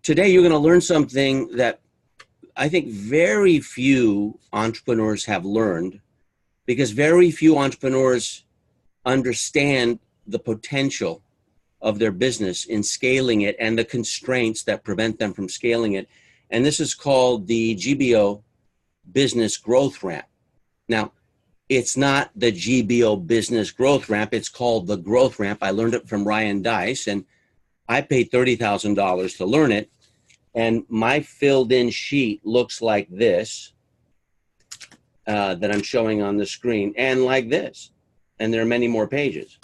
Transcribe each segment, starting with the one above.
today you're going to learn something that I think very few entrepreneurs have learned, because very few entrepreneurs understand the potential of their business in scaling it and the constraints that prevent them from scaling it. And this is called the GBO business growth ramp. Now, it's not the GBO business growth ramp. It's called the growth ramp. I learned it from Ryan Dice, and I paid $30,000 to learn it. And my filled in sheet looks like this, that I'm showing on the screen, and like this. And there are many more pages.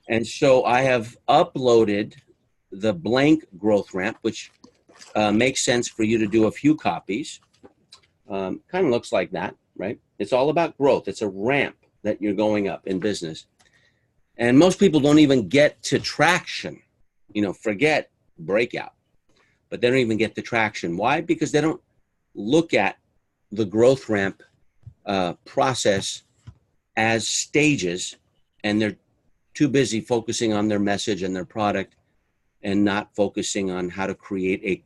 And so I have uploaded the blank growth ramp, which makes sense for you to do a few copies. Kind of looks like that, right? It's all about growth. It's a ramp that you're going up in business. And most people don't even get to traction, forget breakout, but they don't even get the traction. Why? Because they don't look at the growth ramp process as stages, and they're too busy focusing on their message and their product and not focusing on how to create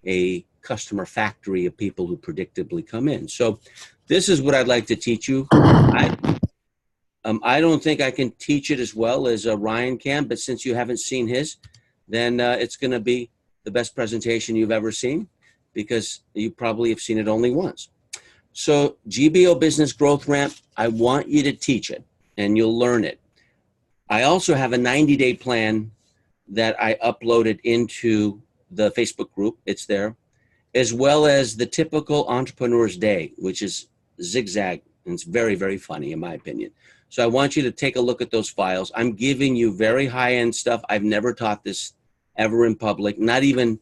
a customer factory of people who predictably come in. So this is what I'd like to teach you. I don't think I can teach it as well as Ryan can, but since you haven't seen his, then it's going to be the best presentation you've ever seen, because you probably have seen it only once. So GBO Business Growth Ramp, I want you to teach it and you'll learn it. I also have a 90-day plan that I uploaded into the Facebook group. It's there, as well as the typical entrepreneur's day, which is zigzag. And it's very, very funny in my opinion. So I want you to take a look at those files. I'm giving you very high-end stuff. I've never taught this ever in public, not even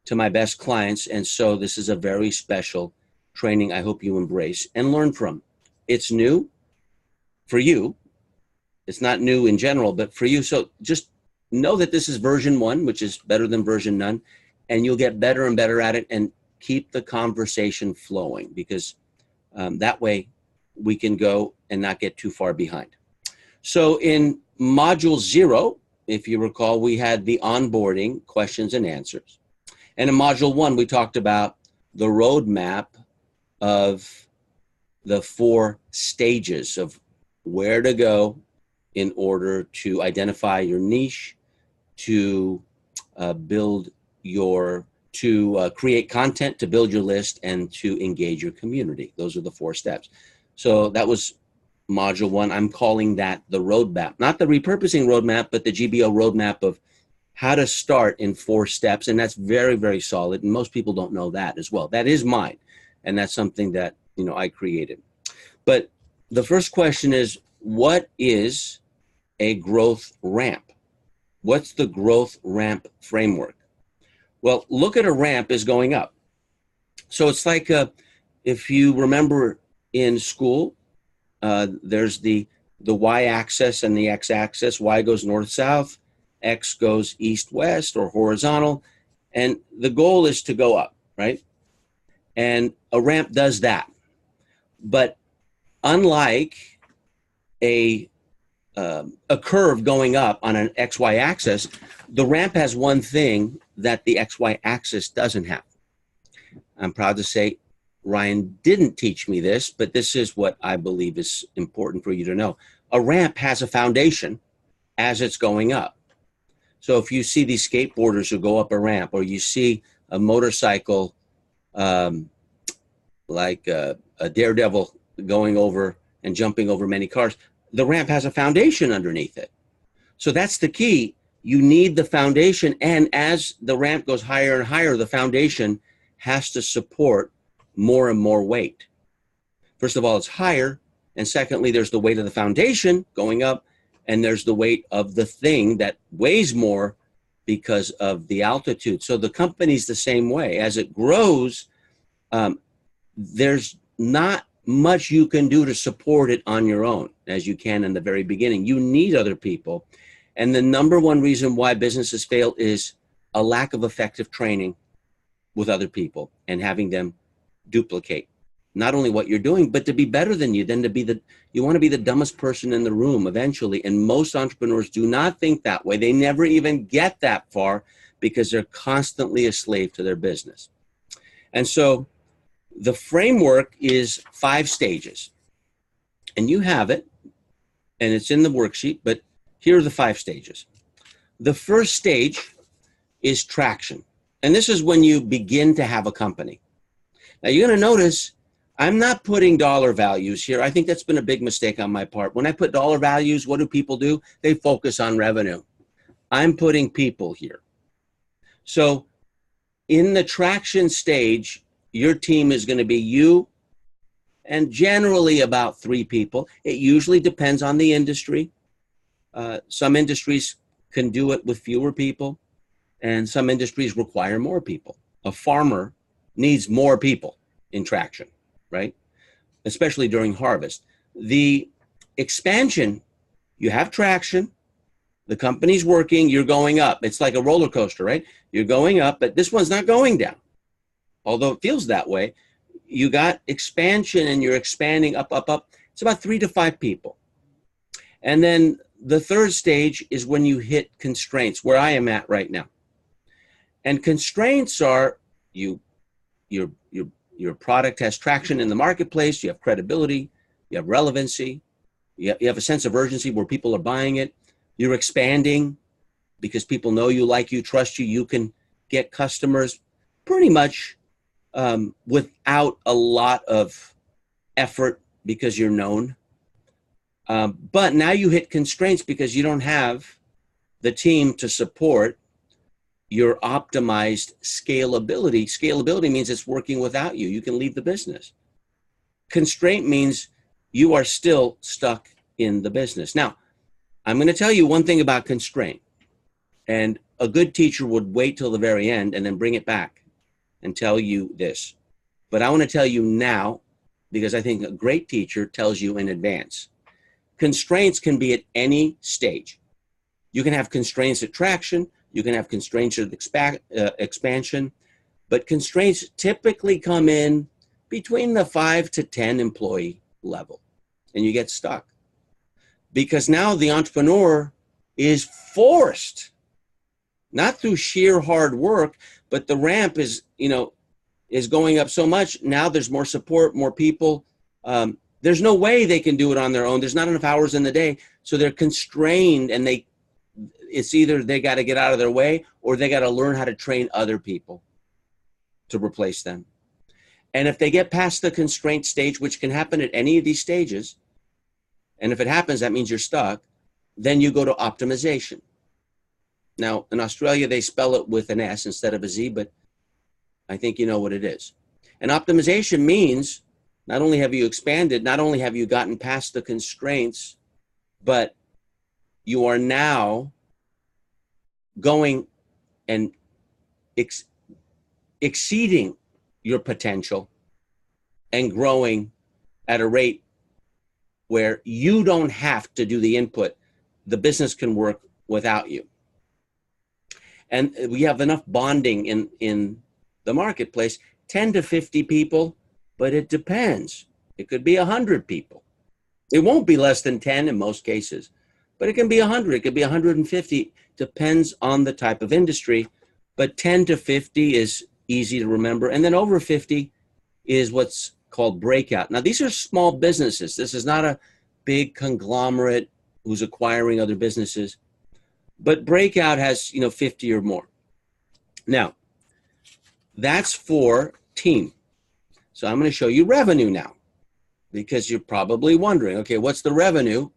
to my best clients. And so this is a very special training I hope you embrace and learn from. It's new for you. It's not new in general, but for you. So just know that this is version 1, which is better than version none, and you'll get better and better at it, and keep the conversation flowing, because that way we can go and not get too far behind. So in module 0, if you recall, we had the onboarding questions and answers. And in module 1, we talked about the roadmap of the 4 stages of where to go in order to identify your niche, to create content, to build your list, and to engage your community. Those are the 4 steps. So that was module 1. I'm calling that the roadmap, not the repurposing roadmap, but the GBO roadmap of how to start in 4 steps. And that's very, very solid. And most people don't know that as well. That is mine. And that's something that, I created. But the first question is, what is a growth ramp? What's the growth ramp framework? Well, look at a ramp as going up. So it's like, if you remember in school, there's the y-axis and the x-axis. Y goes north-south, x goes east-west or horizontal, and the goal is to go up, right? And a ramp does that. But unlike a curve going up on an XY axis, the ramp has one thing that the XY axis doesn't have. I'm proud to say Ryan didn't teach me this, but this is what I believe is important for you to know. A ramp has a foundation as it's going up. So if you see these skateboarders who go up a ramp, or you see a motorcycle like a daredevil going over and jumping over many cars, the ramp has a foundation underneath it. So that's the key. You need the foundation, and as the ramp goes higher and higher, the foundation has to support more and more weight. First of all, it's higher, and secondly, there's the weight of the foundation going up, and there's the weight of the thing that weighs more because of the altitude. So the company's the same way. As it grows, there's not much you can do to support it on your own as you can in the very beginning. You need other people. And the number one reason why businesses fail is a lack of effective training with other people and having them duplicate not only what you're doing, but to be better than you, then you want to be the dumbest person in the room eventually. And most entrepreneurs do not think that way. They never even get that far because they're constantly a slave to their business. And so the framework is 5 stages. And you have it, and it's in the worksheet, but here are the 5 stages. The first stage is traction. And this is when you begin to have a company. Now you're going to notice I'm not putting dollar values here. I think that's been a big mistake on my part. When I put dollar values, what do people do? They focus on revenue. I'm putting people here. So in the traction stage, your team is going to be you and generally about 3 people. It usually depends on the industry. Some industries can do it with fewer people, and some industries require more people. A farmer needs more people in traction, right? Especially during harvest. The expansion, you have traction, the company's working, you're going up. It's like a roller coaster, right? You're going up, but this one's not going down. Although it feels that way, you got expansion and you're expanding up, up, up. It's about 3 to 5 people. And then the third stage is when you hit constraints, where I am at right now. And constraints are your product has traction in the marketplace, you have credibility, you have relevancy, you have a sense of urgency where people are buying it, you're expanding because people know you, like you, trust you, you can get customers pretty much without a lot of effort because you're known. But now you hit constraints because you don't have the team to support your optimized scalability. Scalability means it's working without you. You can leave the business. Constraint means you are still stuck in the business. Now, I'm going to tell you one thing about constraint. And a good teacher would wait till the very end and then bring it back and tell you this. But I want to tell you now, because I think a great teacher tells you in advance. Constraints can be at any stage. You can have constraints at traction. You can have constraints at expansion. But constraints typically come in between the 5 to 10 employee level. And you get stuck. Because now the entrepreneur is forced, not through sheer hard work, but the ramp is going up so much. Now there's more support, more people. There's no way they can do it on their own. There's not enough hours in the day. So they're constrained, and it's either they got to get out of their way or they got to learn how to train other people to replace them. And if they get past the constraint stage, which can happen at any of these stages, and if it happens, that means you're stuck, then you go to optimization. Now, in Australia, they spell it with an S instead of a Z, but I think you know what it is. And optimization means not only have you expanded, not only have you gotten past the constraints, but you are now going and exceeding your potential and growing at a rate where you don't have to do the input. The business can work without you. And we have enough bonding in the marketplace, 10 to 50 people, but it depends. It could be 100 people. It won't be less than 10 in most cases, but it can be 100, it could be 150, depends on the type of industry, but 10 to 50 is easy to remember. And then over 50 is what's called breakout. Now, these are small businesses. This is not a big conglomerate who's acquiring other businesses, but breakout has, 50 or more. Now, that's for team. So I'm going to show you revenue now, because you're probably wondering, okay, what's the revenue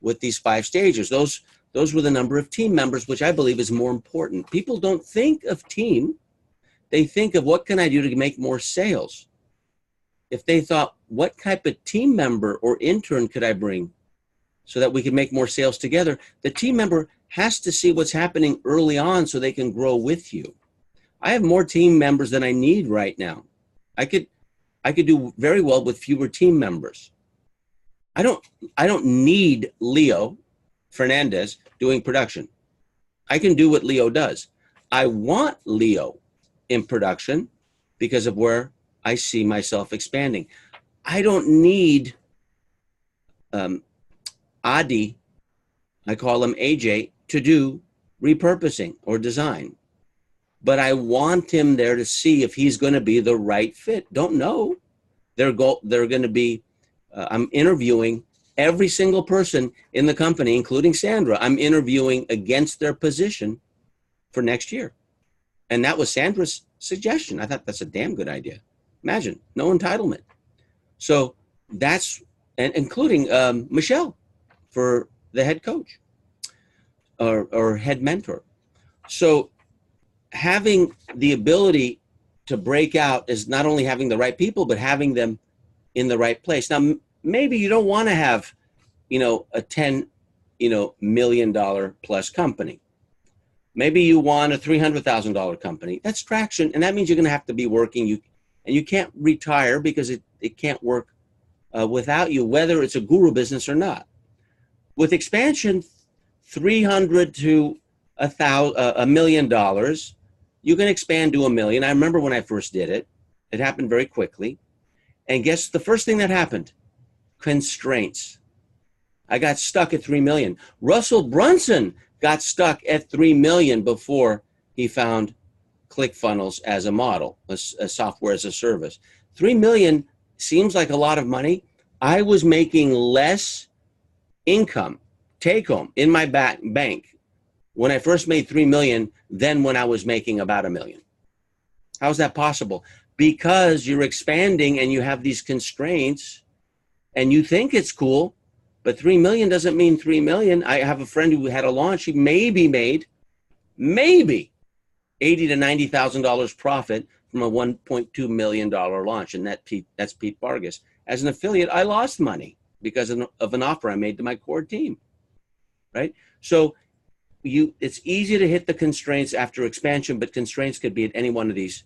with these 5 stages? Those were the number of team members, which I believe is more important. People don't think of team. They think of what can I do to make more sales? If they thought, what type of team member or intern could I bring so that we can make more sales together? The team member has to see what's happening early on so they can grow with you. I have more team members than I need right now. I could do very well with fewer team members. I don't need Leo Fernandez doing production. I can do what Leo does. I want Leo in production because of where I see myself expanding. I don't need Adi, I call him AJ, to do repurposing or design. but I want him there to see if he's going to be the right fit. Don't know. They're going to be, I'm interviewing every single person in the company, including Sandra. I'm interviewing against their position for next year. And that was Sandra's suggestion. I thought that's a damn good idea. Imagine, no entitlement. So that's, and including Michelle for the head coach or head mentor. So having the ability to break out is not only having the right people, but having them in the right place. Now, maybe you don't want to have, a $10 million plus company. Maybe you want a $300,000 company. That's traction, and that means you're going to have to be working. You can't retire because it can't work without you, whether it's a guru business or not. With expansion, $300 to $1 million, you can expand to $1 million. I remember when I first did it. It happened very quickly. And guess the first thing that happened? Constraints. I got stuck at 3 million. Russell Brunson got stuck at 3 million before he found ClickFunnels as a model, a software as a service. 3 million seems like a lot of money. I was making less income, take home, in my bank when I first made 3 million than when I was making about $1 million. How's that possible? Because you're expanding and you have these constraints and you think it's cool, but 3 million doesn't mean 3 million. I have a friend who had a launch. He maybe made $80,000 to $90,000 profit from a $1.2 million launch. And that's Pete Vargas. As an affiliate, I lost money because of an offer I made to my core team, right? So it's easy to hit the constraints after expansion, but constraints could be at any one of these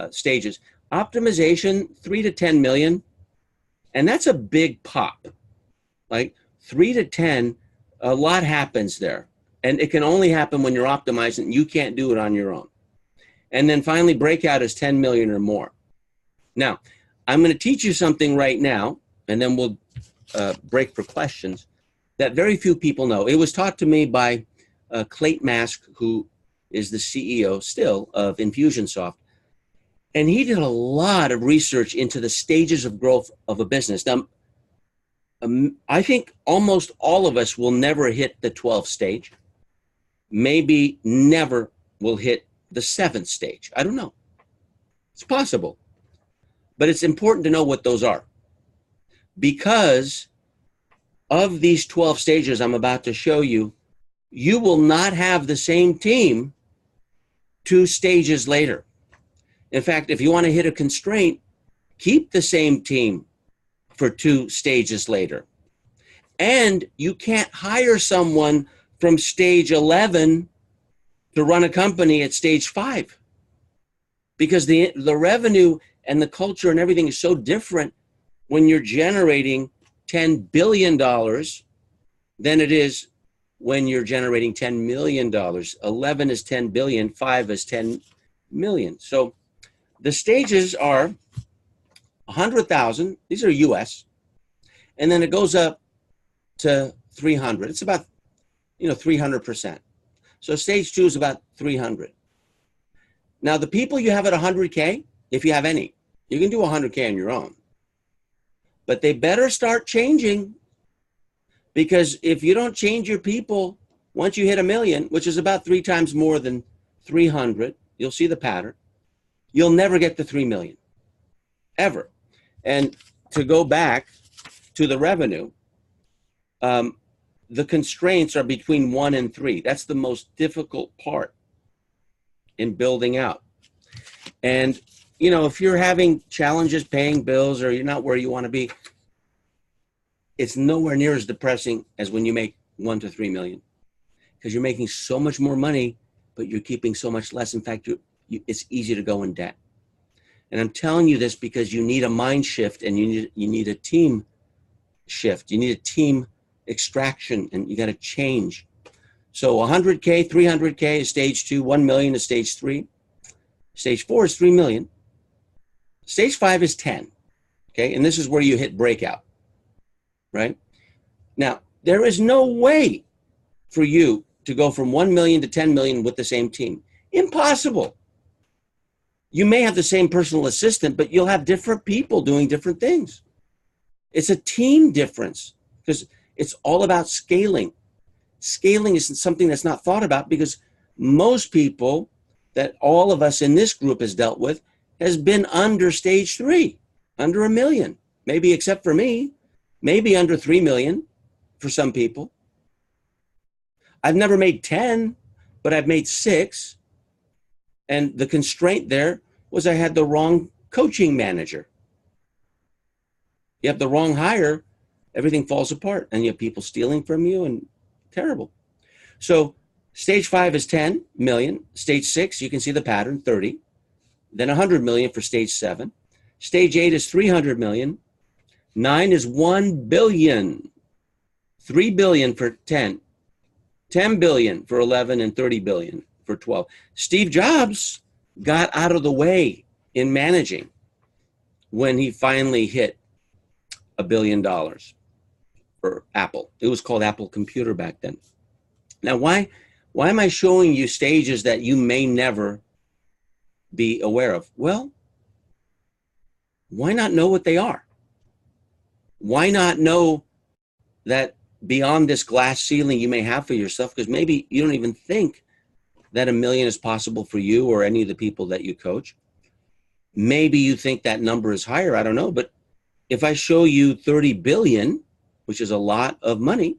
stages. Optimization, 3 to 10 million. And that's a big pop. Like 3 to 10, a lot happens there. And it can only happen when you're optimizing. You can't do it on your own. And then finally, breakout is 10 million or more. Now, I'm going to teach you something right now, and then we'll break for questions, that very few people know. It was taught to me by Clayton Mask, who is the CEO still of Infusionsoft. And he did a lot of research into the stages of growth of a business. Now, I think almost all of us will never hit the 12th stage. Maybe never will hit the 7th stage. I don't know. It's possible. But it's important to know what those are. Because of these 12 stages I'm about to show you, you will not have the same team 2 stages later. In fact, if you want to hit a constraint, keep the same team for 2 stages later. And you can't hire someone from stage 11 to run a company at stage 5 because the revenue and the culture and everything is so different when you're generating $10 billion than it is when you're generating $10 million. 11 is 10 billion, 5 is 10 million. So the stages are 100,000. These are US. And then it goes up to 300. It's about, 300%. So stage 2 is about 300. Now, the people you have at 100K, if you have any, you can do 100K on your own. But they better start changing, because if you don't change your people, once you hit 1 million, which is about 3 times more than 300, you'll see the pattern. You'll never get to 3 million, ever. And to go back to the revenue, the constraints are between 1 and 3. That's the most difficult part in building out. And, if you're having challenges paying bills or you're not where you want to be, it's nowhere near as depressing as when you make 1 to 3 million, because you're making so much more money, but you're keeping so much less. In fact, it's easy to go in debt. And I'm telling you this because you need a mind shift, and you need a team shift. You need a team extraction, and you got to change. So 100K, 300K is stage 2, 1 million is stage 3. Stage 4 is 3 million. Stage 5 is 10. Okay, and this is where you hit breakout, right? Now, there is no way for you to go from 1 million to 10 million with the same team. Impossible. You may have the same personal assistant, but you'll have different people doing different things. It's a team difference because it's all about scaling. Scaling is something that's not thought about because most people that all of us in this group has dealt with has been under stage 3, under 1 million, maybe except for me, maybe under 3 million for some people. I've never made 10, but I've made 6. And the constraint there was I had the wrong coaching manager. You have the wrong hire, everything falls apart, and you have people stealing from you, and terrible. So stage 5 is 10 million. Stage 6, you can see the pattern, 30. Then 100 million for stage 7. Stage 8 is 300 million. 9 is 1 billion. 3 billion for 10. 10 billion for 11 and 30 billion for 12. Steve Jobs got out of the way in managing when he finally hit $1 billion for Apple. It was called Apple Computer back then. Now, why am I showing you stages that you may never be aware of? Well, why not know what they are? Why not know that beyond this glass ceiling you may have for yourself, because maybe you don't even think that 1 million is possible for you or any of the people that you coach. Maybe you think that number is higher, I don't know. But if I show you 30 billion, which is a lot of money,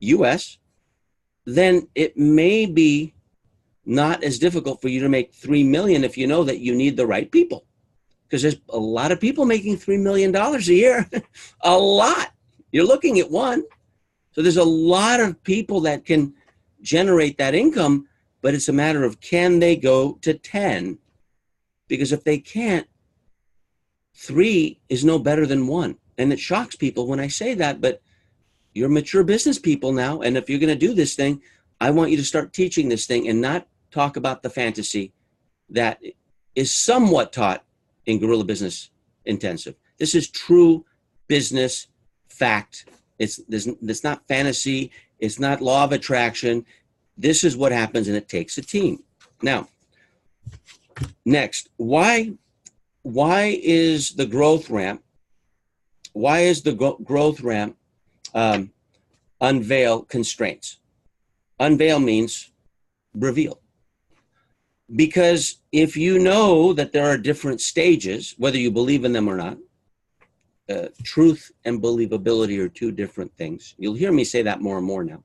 US, then it may be not as difficult for you to make 3 million if you know that you need the right people. Because there's a lot of people making $3 million a year, a lot. You're looking at one. So there's a lot of people that can generate that income, but it's a matter of can they go to 10? Because if they can't, 3 is no better than 1. And it shocks people when I say that, but you're mature business people now. And if you're going to do this thing, I want you to start teaching this thing and not talk about the fantasy that is somewhat taught in Guerrilla Business Intensive. This is true business fact. It's not fantasy. It's not law of attraction. This is what happens, and it takes a team. Now, next, why is the growth ramp? Why is the growth ramp unveil constraints? Unveil means reveal. Because if you know that there are different stages, whether you believe in them or not, truth and believability are 2 different things. You'll hear me say that more and more now.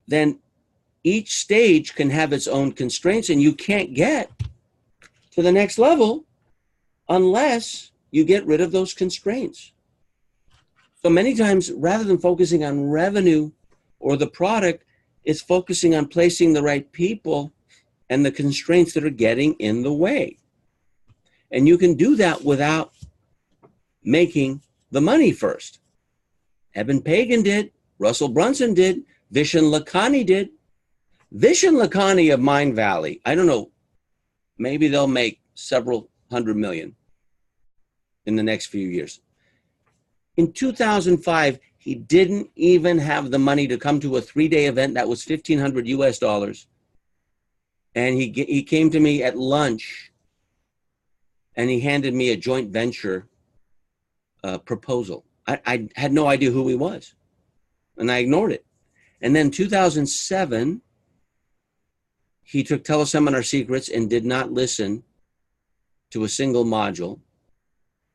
Then each stage can have its own constraints, and you can't get to the next level unless you get rid of those constraints. So many times, rather than focusing on revenue or the product, it's focusing on placing the right people and the constraints that are getting in the way. And you can do that without making the money first. Eben Pagan did, Russell Brunson did, Vishen Lakhani did. Vishen Lakhani of Mind Valley, I don't know, maybe they'll make several hundred million in the next few years. In 2005, he didn't even have the money to come to a 3-day event that was $1,500 US. And he came to me at lunch and he handed me a joint venture proposal. I had no idea who he was, and I ignored it. And then 2007, he took teleseminar secrets and did not listen to a single module.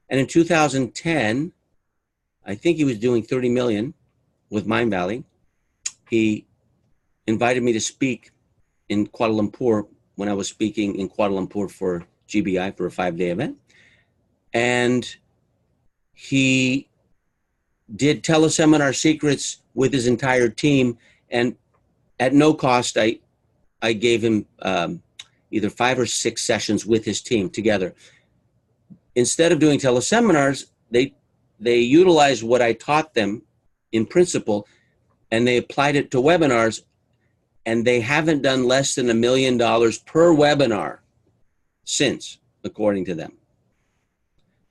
And in 2010, I think he was doing 30 million with Mind Valley. He invited me to speak in Kuala Lumpur when I was speaking in Kuala Lumpur for GBI for a 5-day event. And he did teleseminar secrets with his entire team. And at no cost, I gave him either 5 or 6 sessions with his team together. Instead of doing teleseminars, they utilized what I taught them in principle, and they applied it to webinars, and they haven't done less than $1 million per webinar since, according to them.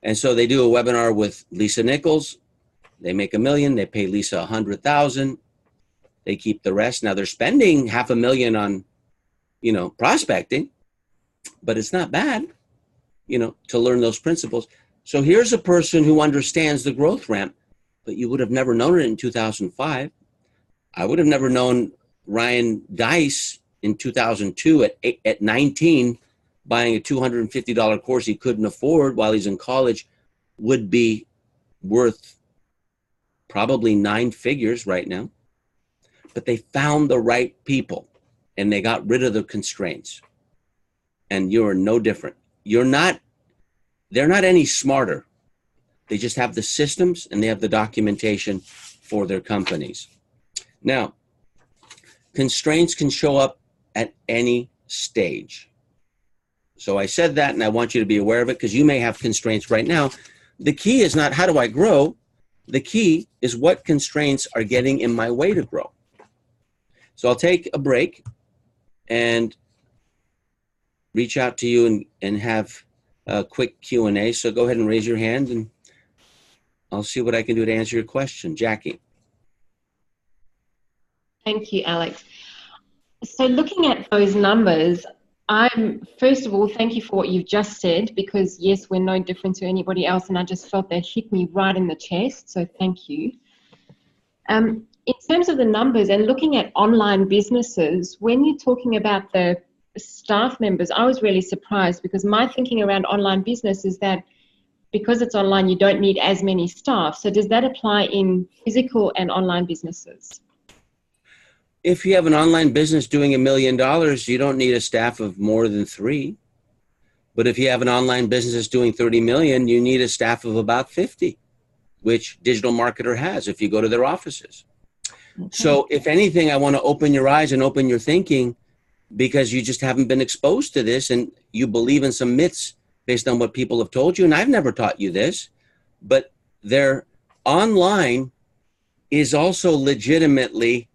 And so they do a webinar with Lisa Nichols. They make $1 million. They pay Lisa $100,000. They keep the rest. Now they're spending $500,000 on, prospecting, but it's not bad, to learn those principles. So here's a person who understands the growth ramp, but you would have never known it in 2005. I would have never known Ryan Dice in 2002 at 19 buying a $250 course he couldn't afford while he's in college would be worth probably 9 figures right now. But they found the right people and they got rid of the constraints. And you're no different. They're not any smarter. They just have the systems and they have the documentation for their companies. Now, constraints can show up at any stage. So I said that, and I want you to be aware of it because you may have constraints right now. The key is not how do I grow? The key is what constraints are getting in my way to grow. So I'll take a break and reach out to you and have a quick Q&A. So go ahead and raise your hand, and I'll see what I can do to answer your question. Jackie. Thank you, Alex. So looking at those numbers, first of all, thank you for what you've just said, because yes, we're no different to anybody else, and I just felt that hit me right in the chest, so thank you. In terms of the numbers and looking at online businesses, when you're talking about the staff members, I was really surprised because my thinking around online business is that because it's online, you don't need as many staff. So does that apply in physical and online businesses? If you have an online business doing $1 million, you don't need a staff of more than 3. But if you have an online business that's doing 30 million, you need a staff of about 50, which Digital Marketer has if you go to their offices. Okay. So if anything, I want to open your eyes and open your thinking because you just haven't been exposed to this and you believe in some myths based on what people have told you. And I've never taught you this, but their online is also legitimately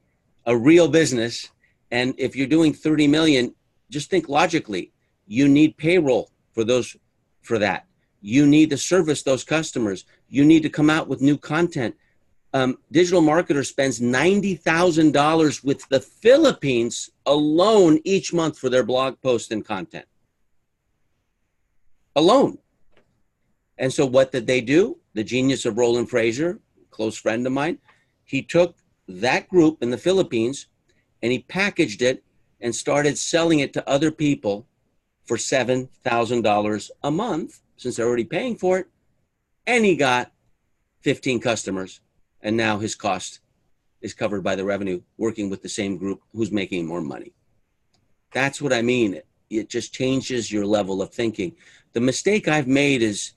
a real business. And if you're doing 30 million, just think logically, you need payroll for that. You need to service those customers. You need to come out with new content. Digital Marketer spends $90,000 with the Philippines alone each month for their blog posts and content. Alone. And so what did they do? The genius of Roland Fraser, close friend of mine, he took that group in the Philippines and he packaged it and started selling it to other people for $7,000 a month since they're already paying for it. And he got 15 customers. And now his cost is covered by the revenue working with the same group who's making more money. That's what I mean. It just changes your level of thinking. The mistake I've made is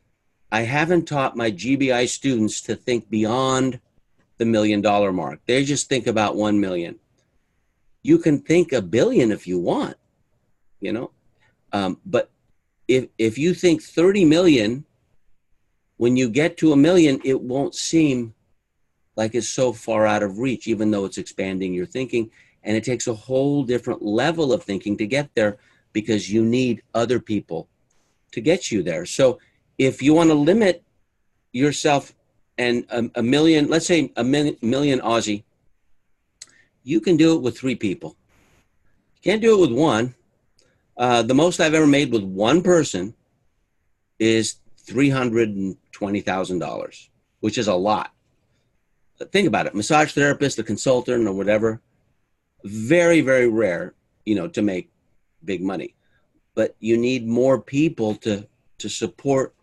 I haven't taught my GBI students to think beyond the $1 million mark. They just think about 1 million. You can think $1 billion if you want, but if you think 30 million, when you get to 1 million, it won't seem like it's so far out of reach, even though it's expanding your thinking. And it takes a whole different level of thinking to get there because you need other people to get you there. So if you want to limit yourself and a million, let's say a million Aussie, you can do it with 3 people. You can't do it with 1. The most I've ever made with 1 person is $320,000, which is a lot. Think about it. Massage therapist, a consultant, or whatever, very, very rare, to make big money. But you need more people to support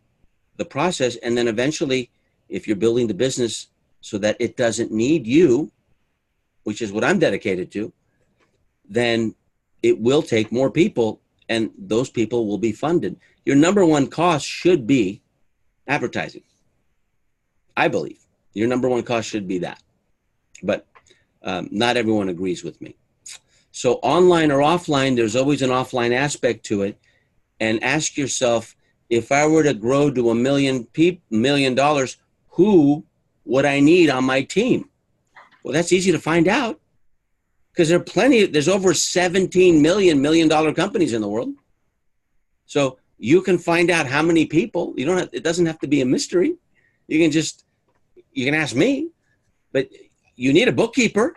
the process. And then eventually, if you're building the business so that it doesn't need you, which is what I'm dedicated to, then it will take more people and those people will be funded. Your number one cost should be advertising. I believe your number one cost should be that, but not everyone agrees with me. So online or offline, there's always an offline aspect to it. And ask yourself, if I were to grow to $1 million, who would I need on my team? Well, that's easy to find out because there's over 17 million dollar companies in the world. So you can find out how many people. It doesn't have to be a mystery. You can ask me, but you need a bookkeeper.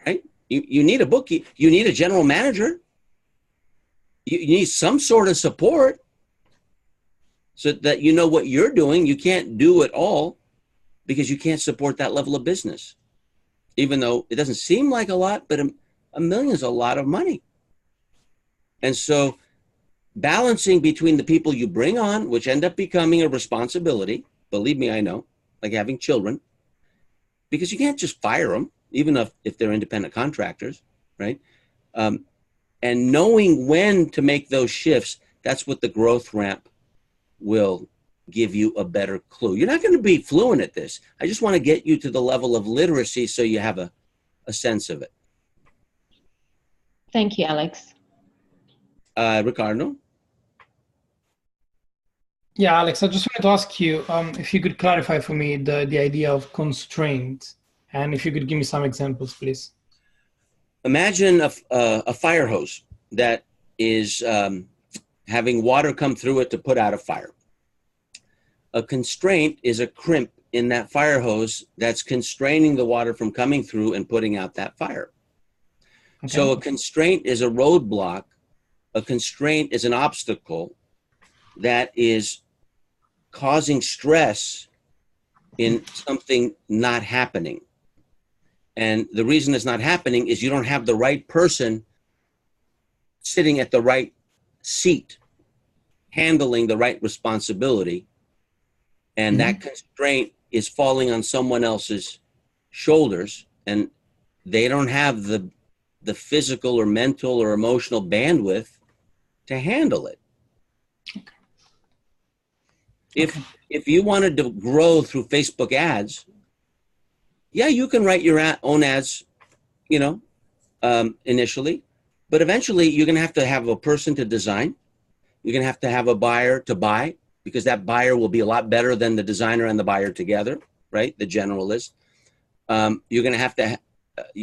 right? You need a bookkeeper. You need a general manager. You need some sort of support so that you know what you're doing. You can't do it all because you can't support that level of business, even though it doesn't seem like a lot, but a million is a lot of money. And so balancing between the people you bring on, which end up becoming a responsibility, believe me, I know, like having children, because you can't just fire them, even if they're independent contractors, right? And knowing when to make those shifts, that's what the growth ramp will give you a better clue. You're not going to be fluent at this. I just want to get you to the level of literacy so you have a sense of it. Thank you, Alex. Ricardo? Yeah, Alex, I just wanted to ask you if you could clarify for me the idea of constraint, and if you could give me some examples, please. Imagine a fire hose that is having water come through it to put out a fire. A constraint is a crimp in that fire hose that's constraining the water from coming through and putting out that fire. Okay. So a constraint is a roadblock. A constraint is an obstacle that is causing stress in something not happening. And the reason it's not happening is you don't have the right person sitting at the right seat, handling the right responsibility. And that constraint is falling on someone else's shoulders, and they don't have the physical or mental or emotional bandwidth to handle it. If you wanted to grow through Facebook ads, yeah, you can write your own ads, initially, but eventually you're going to have a person to design. You're going to have a buyer to buy, because that buyer will be a lot better than the designer and the buyer together, right? The generalist. You're going to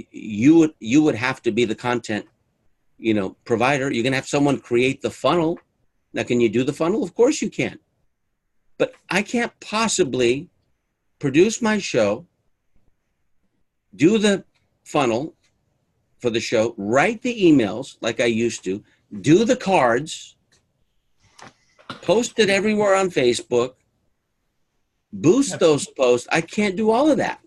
you would have to be the content, provider. You're going to have someone create the funnel. Now, can you do the funnel? Of course you can. But I can't possibly produce my show, do the funnel for the show, write the emails like I used to, do the cards, post it everywhere on Facebook, boost those posts. I can't do all of that.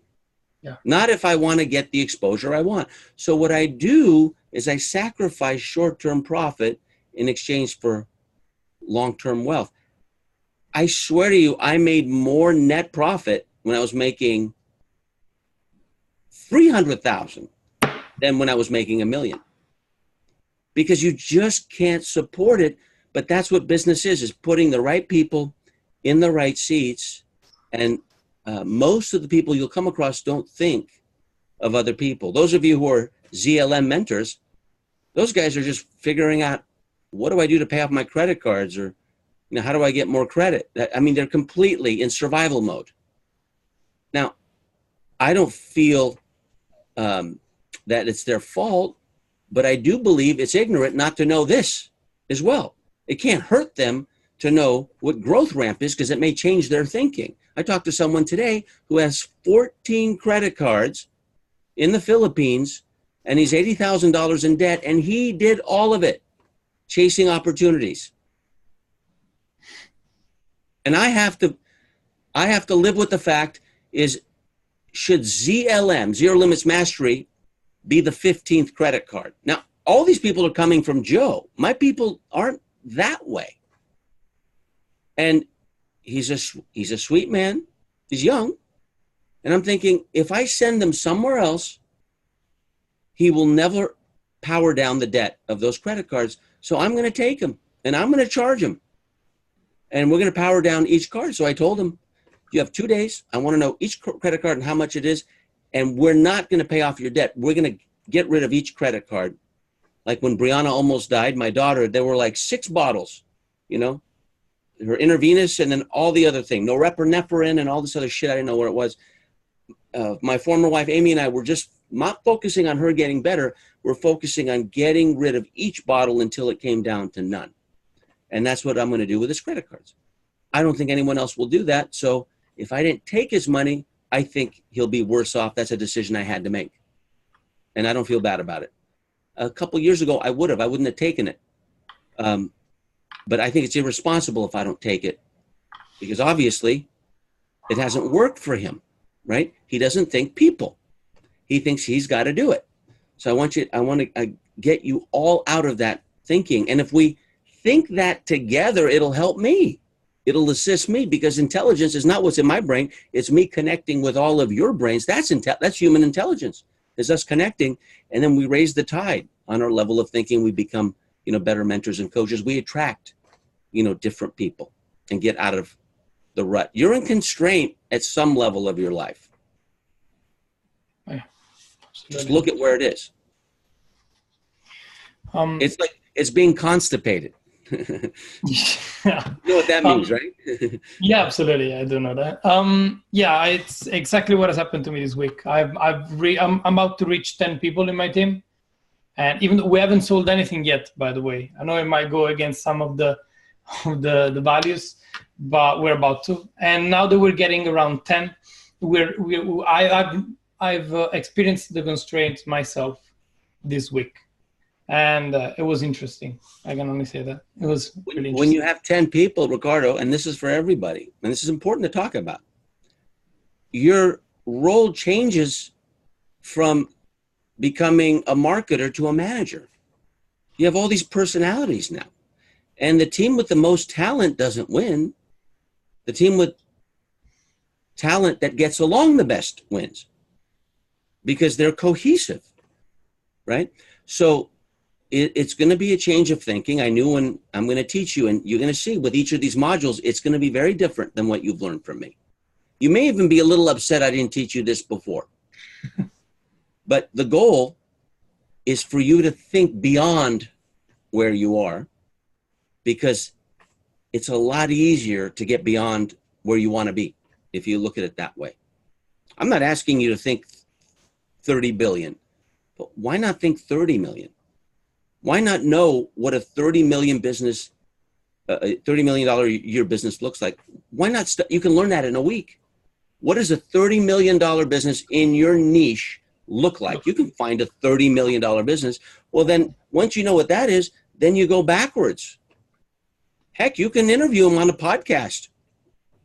Yeah. Not if I want to get the exposure I want. So what I do is I sacrifice short-term profit in exchange for long-term wealth. I swear to you, I made more net profit when I was making $300,000 than when I was making $1 million, because you just can't support it. But that's what business is putting the right people in the right seats. And most of the people you'll come across don't think of other people. Those of you who are ZLM mentors, those guys are just figuring out, what do I do to pay off my credit cards? Or, how do I get more credit? I mean, they're completely in survival mode. Now, I don't feel that it's their fault, but I do believe it's ignorant not to know this as well. It can't hurt them to know what growth ramp is, because it may change their thinking. I talked to someone today who has 14 credit cards in the Philippines, and he's $80,000 in debt, and he did all of it chasing opportunities. And I have to live with the fact is, should ZLM, Zero Limits Mastery, be the 15th credit card? Now, all these people are coming from Joe. My people aren't that way. And he's a sweet man. He's young. And I'm thinking, if I send him somewhere else, he will never power down the debt of those credit cards. So I'm going to take him and I'm going to charge him. And we're going to power down each card. So I told him, you have 2 days. I want to know each credit card and how much it is. And we're not going to pay off your debt. We're going to get rid of each credit card. Like when Brianna almost died, my daughter, there were like 6 bottles, her intravenous and then all the other thing, norepinephrine and all this other shit. I didn't know where it was. My former wife, Amy, and I were just not focusing on her getting better. We're focusing on getting rid of each bottle until it came down to none. And that's what I'm going to do with his credit cards. I don't think anyone else will do that. So if I didn't take his money, I think he'll be worse off. That's a decision I had to make. and I don't feel bad about it. A couple years ago, I wouldn't have taken it. But I think it's irresponsible if I don't take it, because obviously it hasn't worked for him, right? He doesn't think people. He thinks he's got to do it. So I want to get you all out of that thinking. And if we think that together, it'll help me. It'll assist me, because intelligence is not what's in my brain. It's me connecting with all of your brains. That's human intelligence. It's us connecting, and then we raise the tide on our level of thinking. We become, better mentors and coaches. We attract, different people and get out of the rut. You're in constraint at some level of your life. Yeah, just look at where it is. It's like it's being constipated. Yeah. You know what that means, right? Yeah, absolutely. I do know that. Yeah, it's exactly what has happened to me this week. I'm about to reach 10 people in my team, and even though we haven't sold anything yet, by the way, I know it might go against some of the values, but we're about to. And now that we're getting around 10, I've experienced the constraints myself this week. And it was interesting. I can only say that. It was really interesting. When you have 10 people, Ricardo, and this is for everybody, and this is important to talk about, your role changes from becoming a marketer to a manager. You have all these personalities now. And the team with the most talent doesn't win. The team with talent that gets along the best wins, because they're cohesive, right? So it's going to be a change of thinking. I knew when I'm going to teach you, and you're going to see with each of these modules, it's going to be very different than what you've learned from me. You may even be a little upset I didn't teach you this before. But the goal is for you to think beyond where you are, because it's a lot easier to get beyond where you want to be if you look at it that way. I'm not asking you to think 30 billion, but why not think 30 million? Why not know what a 30 million business, $30 million a year business looks like? Why not? You can learn that in a week. What does a $30 million business in your niche look like? You can find a $30 million business. Well, then once you know what that is, then you go backwards. Heck, you can interview them on a podcast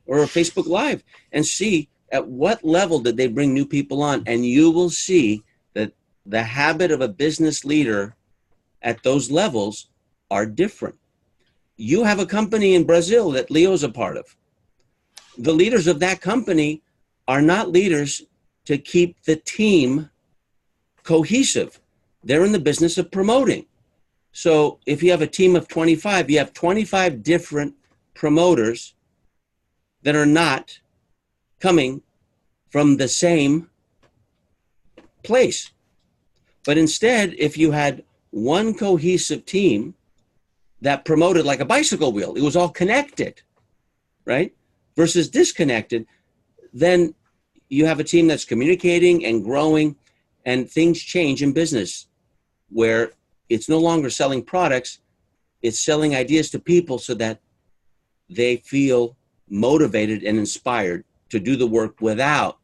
or a Facebook Live and see at what level did they bring new people on. And you will see that the habit of a business leader at those levels are different. You have a company in Brazil that Leo's a part of. The leaders of that company are not leaders to keep the team cohesive. They're in the business of promoting. So if you have a team of 25, you have 25 different promoters that are not coming from the same place. But instead, if you had one cohesive team that promoted like a bicycle wheel, it was all connected, right? Versus disconnected, then you have a team that's communicating and growing, and things change in business where it's no longer selling products, it's selling ideas to people so that they feel motivated and inspired to do the work without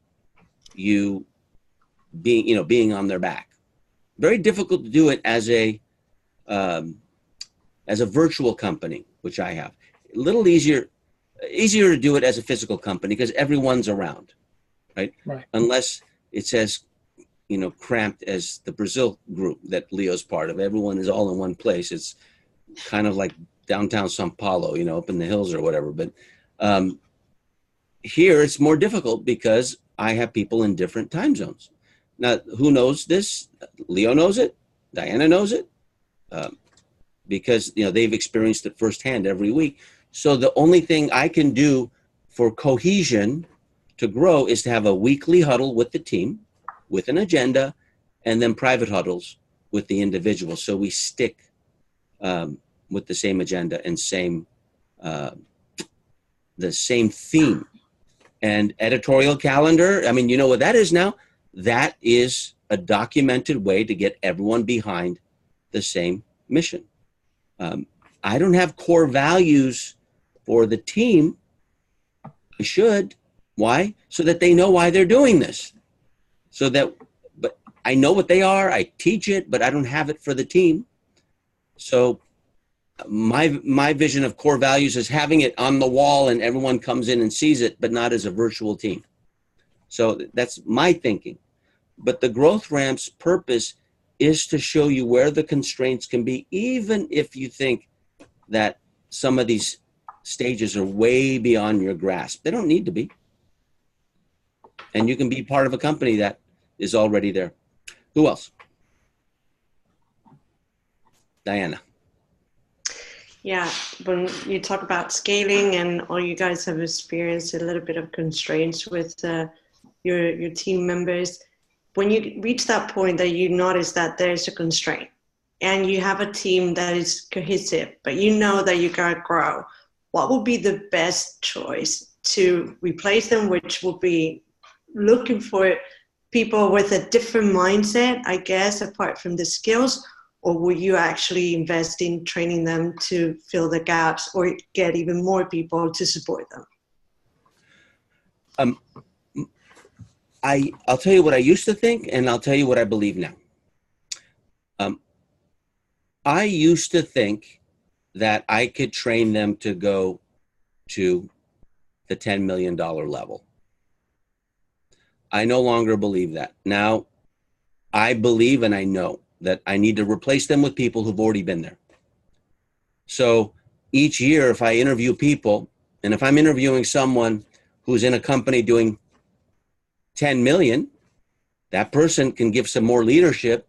you being on their back. Very difficult to do it as a virtual company, which I have. A little easier to do it as a physical company because everyone's around, right? Right. Unless it's as cramped as the Brazil group that Leo's part of. Everyone is all in one place. It's kind of like downtown São Paulo, up in the hills or whatever. But here it's more difficult because I have people in different time zones. Now, who knows this? Leo knows it. Diana knows it. Because they've experienced it firsthand every week. So the only thing I can do for cohesion to grow is to have a weekly huddle with the team, with an agenda, and then private huddles with the individual. So we stick with the same agenda and the same theme. And editorial calendar, I mean, you know what that is now? That is a documented way to get everyone behind the same mission. I don't have core values for the team. I should. Why? So that they know why they're doing this. But I know what they are. I teach it, but I don't have it for the team. So my vision of core values is having it on the wall and everyone comes in and sees it, but not as a virtual team. So that's my thinking. But the growth ramp's purpose is to show you where the constraints can be, even if you think that some of these stages are way beyond your grasp. They don't need to be. And you can be part of a company that is already there. Who else? Diana. Yeah, when you talk about scaling, and all you guys have experienced a little bit of constraints with your team members, when you reach that point that you notice that there's a constraint and you have a team that is cohesive, but you know that you gotta grow, what would be the best choice to replace them, which will be looking for people with a different mindset, I guess, apart from the skills? Or will you actually invest in training them to fill the gaps or get even more people to support them? I'll tell you what I used to think, and I'll tell you what I believe now. I used to think that I could train them to go to the $10 million level. I no longer believe that. Now, I believe and I know that I need to replace them with people who've already been there. So each year, if I interview people, and if I'm interviewing someone who's in a company doing 10 million, that person can give some more leadership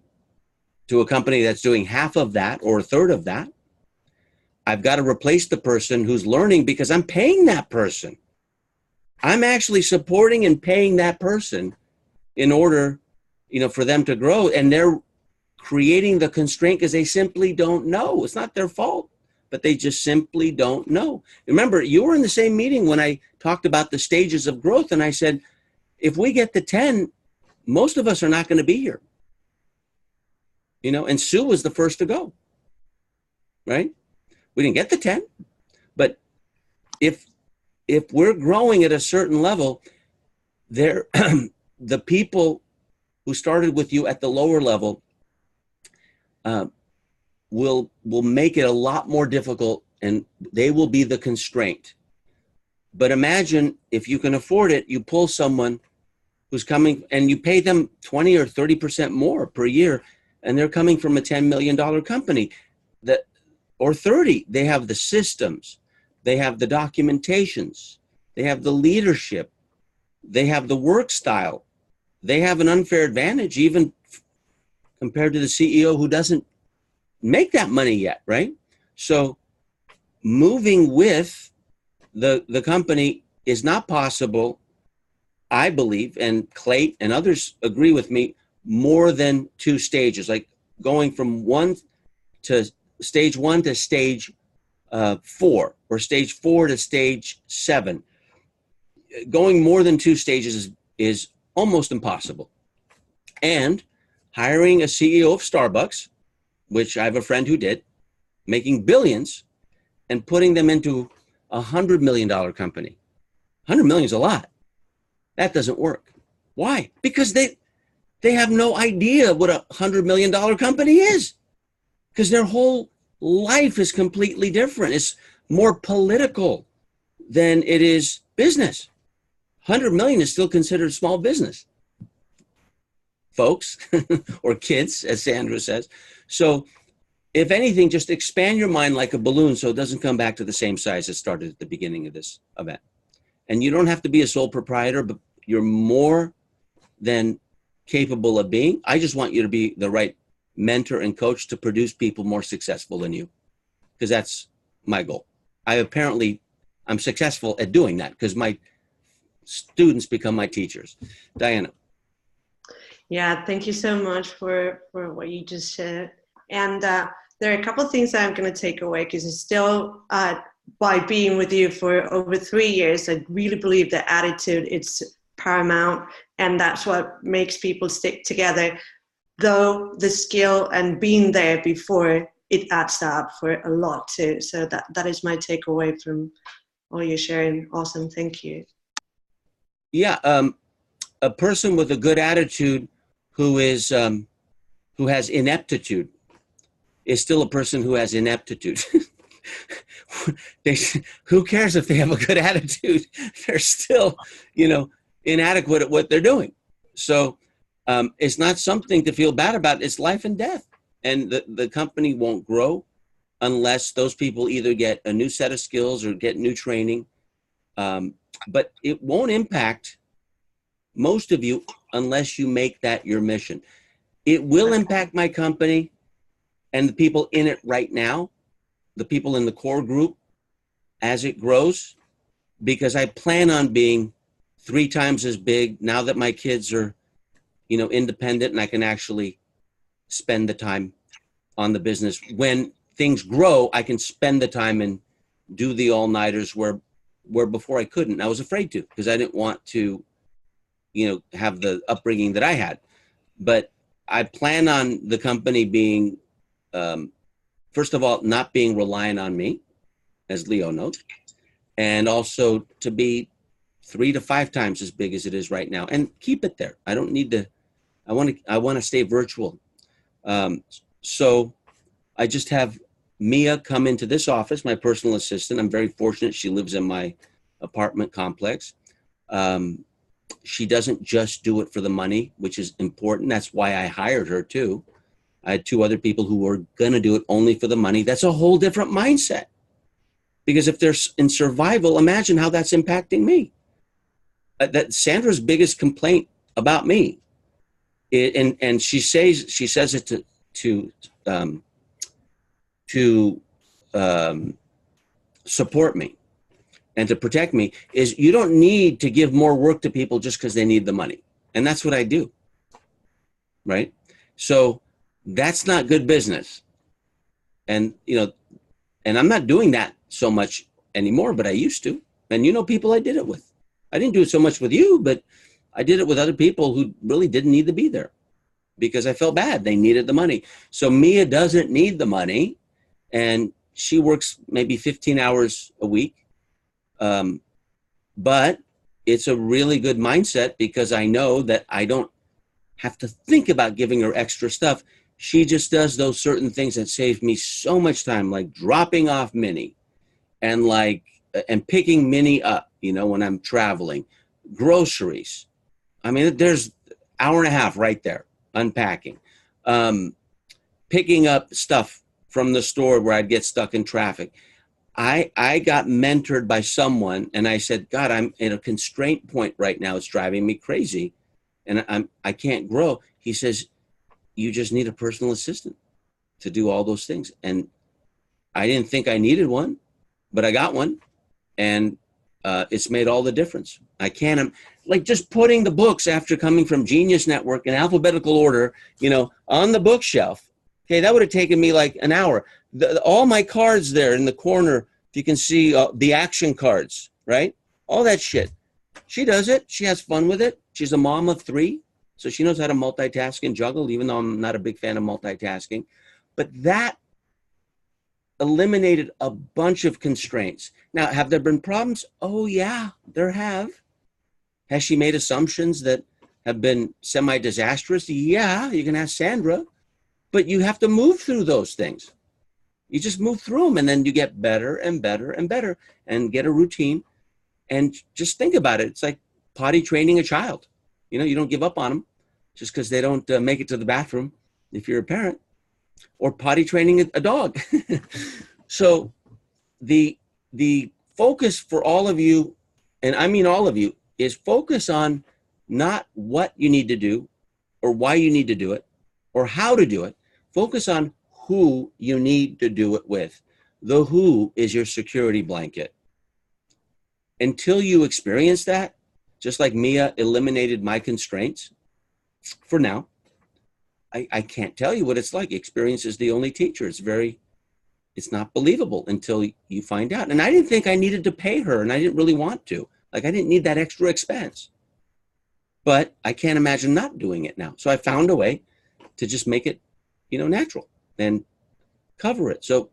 to a company that's doing half of that or a third of that. I've got to replace the person who's learning because I'm paying that person. I'm actually supporting and paying that person in order, for them to grow. And they're creating the constraint because they simply don't know. It's not their fault, but they just simply don't know. Remember, you were in the same meeting when I talked about the stages of growth, and I said, if we get to 10, most of us are not going to be here. And Sue was the first to go, right? We didn't get the 10, but if we're growing at a certain level, the people who started with you at the lower level will make it a lot more difficult, and they will be the constraint. But imagine if you can afford it, you pull someone who's coming and you pay them 20 or 30% more per year, and they're coming from a $10 million company or 30. They have the systems, they have the documentations, they have the leadership, they have the work style, they have an unfair advantage even compared to the CEO who doesn't make that money yet, right? So moving with the company is not possible, I believe, and Clay and others agree with me, more than 2 stages, like going from stage 1 to stage 4, or stage 4 to stage 7. Going more than 2 stages is almost impossible. And hiring a CEO of Starbucks, which I have a friend who did, making billions, and putting them into a $100 million company. 100 million is a lot. That doesn't work. Why? Because they have no idea what a $100 million company is, because their whole life is completely different. It's more political than it is business. 100 million is still considered small business, folks, or kids, as Sandra says. So if anything, just expand your mind like a balloon so it doesn't come back to the same size it started at the beginning of this event. And you don't have to be a sole proprietor, but you're more than capable of being. I just want you to be the right mentor and coach to produce people more successful than you, because that's my goal. I'm successful at doing that because my students become my teachers. Diana. Yeah, thank you so much for what you just said. And there are a couple of things that I'm going to take away, because it's still, by being with you for over 3 years, I really believe that attitude is paramount, and that's what makes people stick together. Though the skill and being there before, it adds up for a lot too. So that is my takeaway from all you're sharing. Awesome, thank you. Yeah, a person with a good attitude who has ineptitude is still a person who has ineptitude. Who cares if they have a good attitude? They're still, inadequate at what they're doing. So it's not something to feel bad about. It's life and death. And the company won't grow unless those people either get a new set of skills or get new training. But it won't impact most of you unless you make that your mission. It will impact my company and the people in it right now, the people in the core group, as it grows, because I plan on being 3 times as big now that my kids are, independent and I can actually spend the time on the business. When things grow, I can spend the time and do the all-nighters where before I couldn't. I was afraid to because I didn't want to, have the upbringing that I had. But I plan on the company being, first of all, not being reliant on me, as Leo knows, and also to be 3 to 5 times as big as it is right now, and keep it there. I don't need to. I want to stay virtual. So I just have Mia come into this office, my personal assistant. I'm very fortunate. She lives in my apartment complex. She doesn't just do it for the money, which is important. That's why I hired her too. I had 2 other people who were going to do it only for the money. That's a whole different mindset. Because if they're in survival, imagine how that's impacting me. That Sandra's biggest complaint about me, and she says it to support me and to protect me, is you don't need to give more work to people just because they need the money. And that's what I do, right? So that's not good business. And, and I'm not doing that so much anymore, but I used to. And people I did it with. I didn't do it so much with you, but I did it with other people who really didn't need to be there because I felt bad. They needed the money. So Mia doesn't need the money, and she works maybe 15 hours a week. But it's a really good mindset because I know that I don't have to think about giving her extra stuff. She just does those certain things that save me so much time, like dropping off Minnie and picking Minnie up, when I'm traveling, groceries. I mean, there's hour and a half right there, unpacking, picking up stuff from the store where I'd get stuck in traffic. I got mentored by someone and I said, God, I'm at a constraint point right now. It's driving me crazy and I can't grow. He says, you just need a personal assistant to do all those things. And I didn't think I needed one, but I got one. And it's made all the difference. I can't, just putting the books after coming from Genius Network in alphabetical order, on the bookshelf. Okay, that would have taken me like an hour. All my cards there in the corner, if you can see the action cards, right? All that shit. She does it. She has fun with it. She's a mom of 3, so she knows how to multitask and juggle, even though I'm not a big fan of multitasking. But that eliminated a bunch of constraints. Now, have there been problems? Oh, yeah, there have. Has she made assumptions that have been semi-disastrous? Yeah, you can ask Sandra. But you have to move through those things. You just move through them, and then you get better and better and better and get a routine. And just think about it. It's like potty training a child. You don't give up on them just because they don't make it to the bathroom if you're a parent. Or potty training a dog. So the focus for all of you, and I mean all of you, is focus on not what you need to do or why you need to do it or how to do it. Focus on who you need to do it with. The who is your security blanket. Until you experience that, just like Mia eliminated my constraints, for now, I can't tell you what it's like. Experience is the only teacher. It's not believable until you find out. And I didn't think I needed to pay her, and I didn't really want to. I didn't need that extra expense. But I can't imagine not doing it now. So I found a way to just make it, natural and cover it. So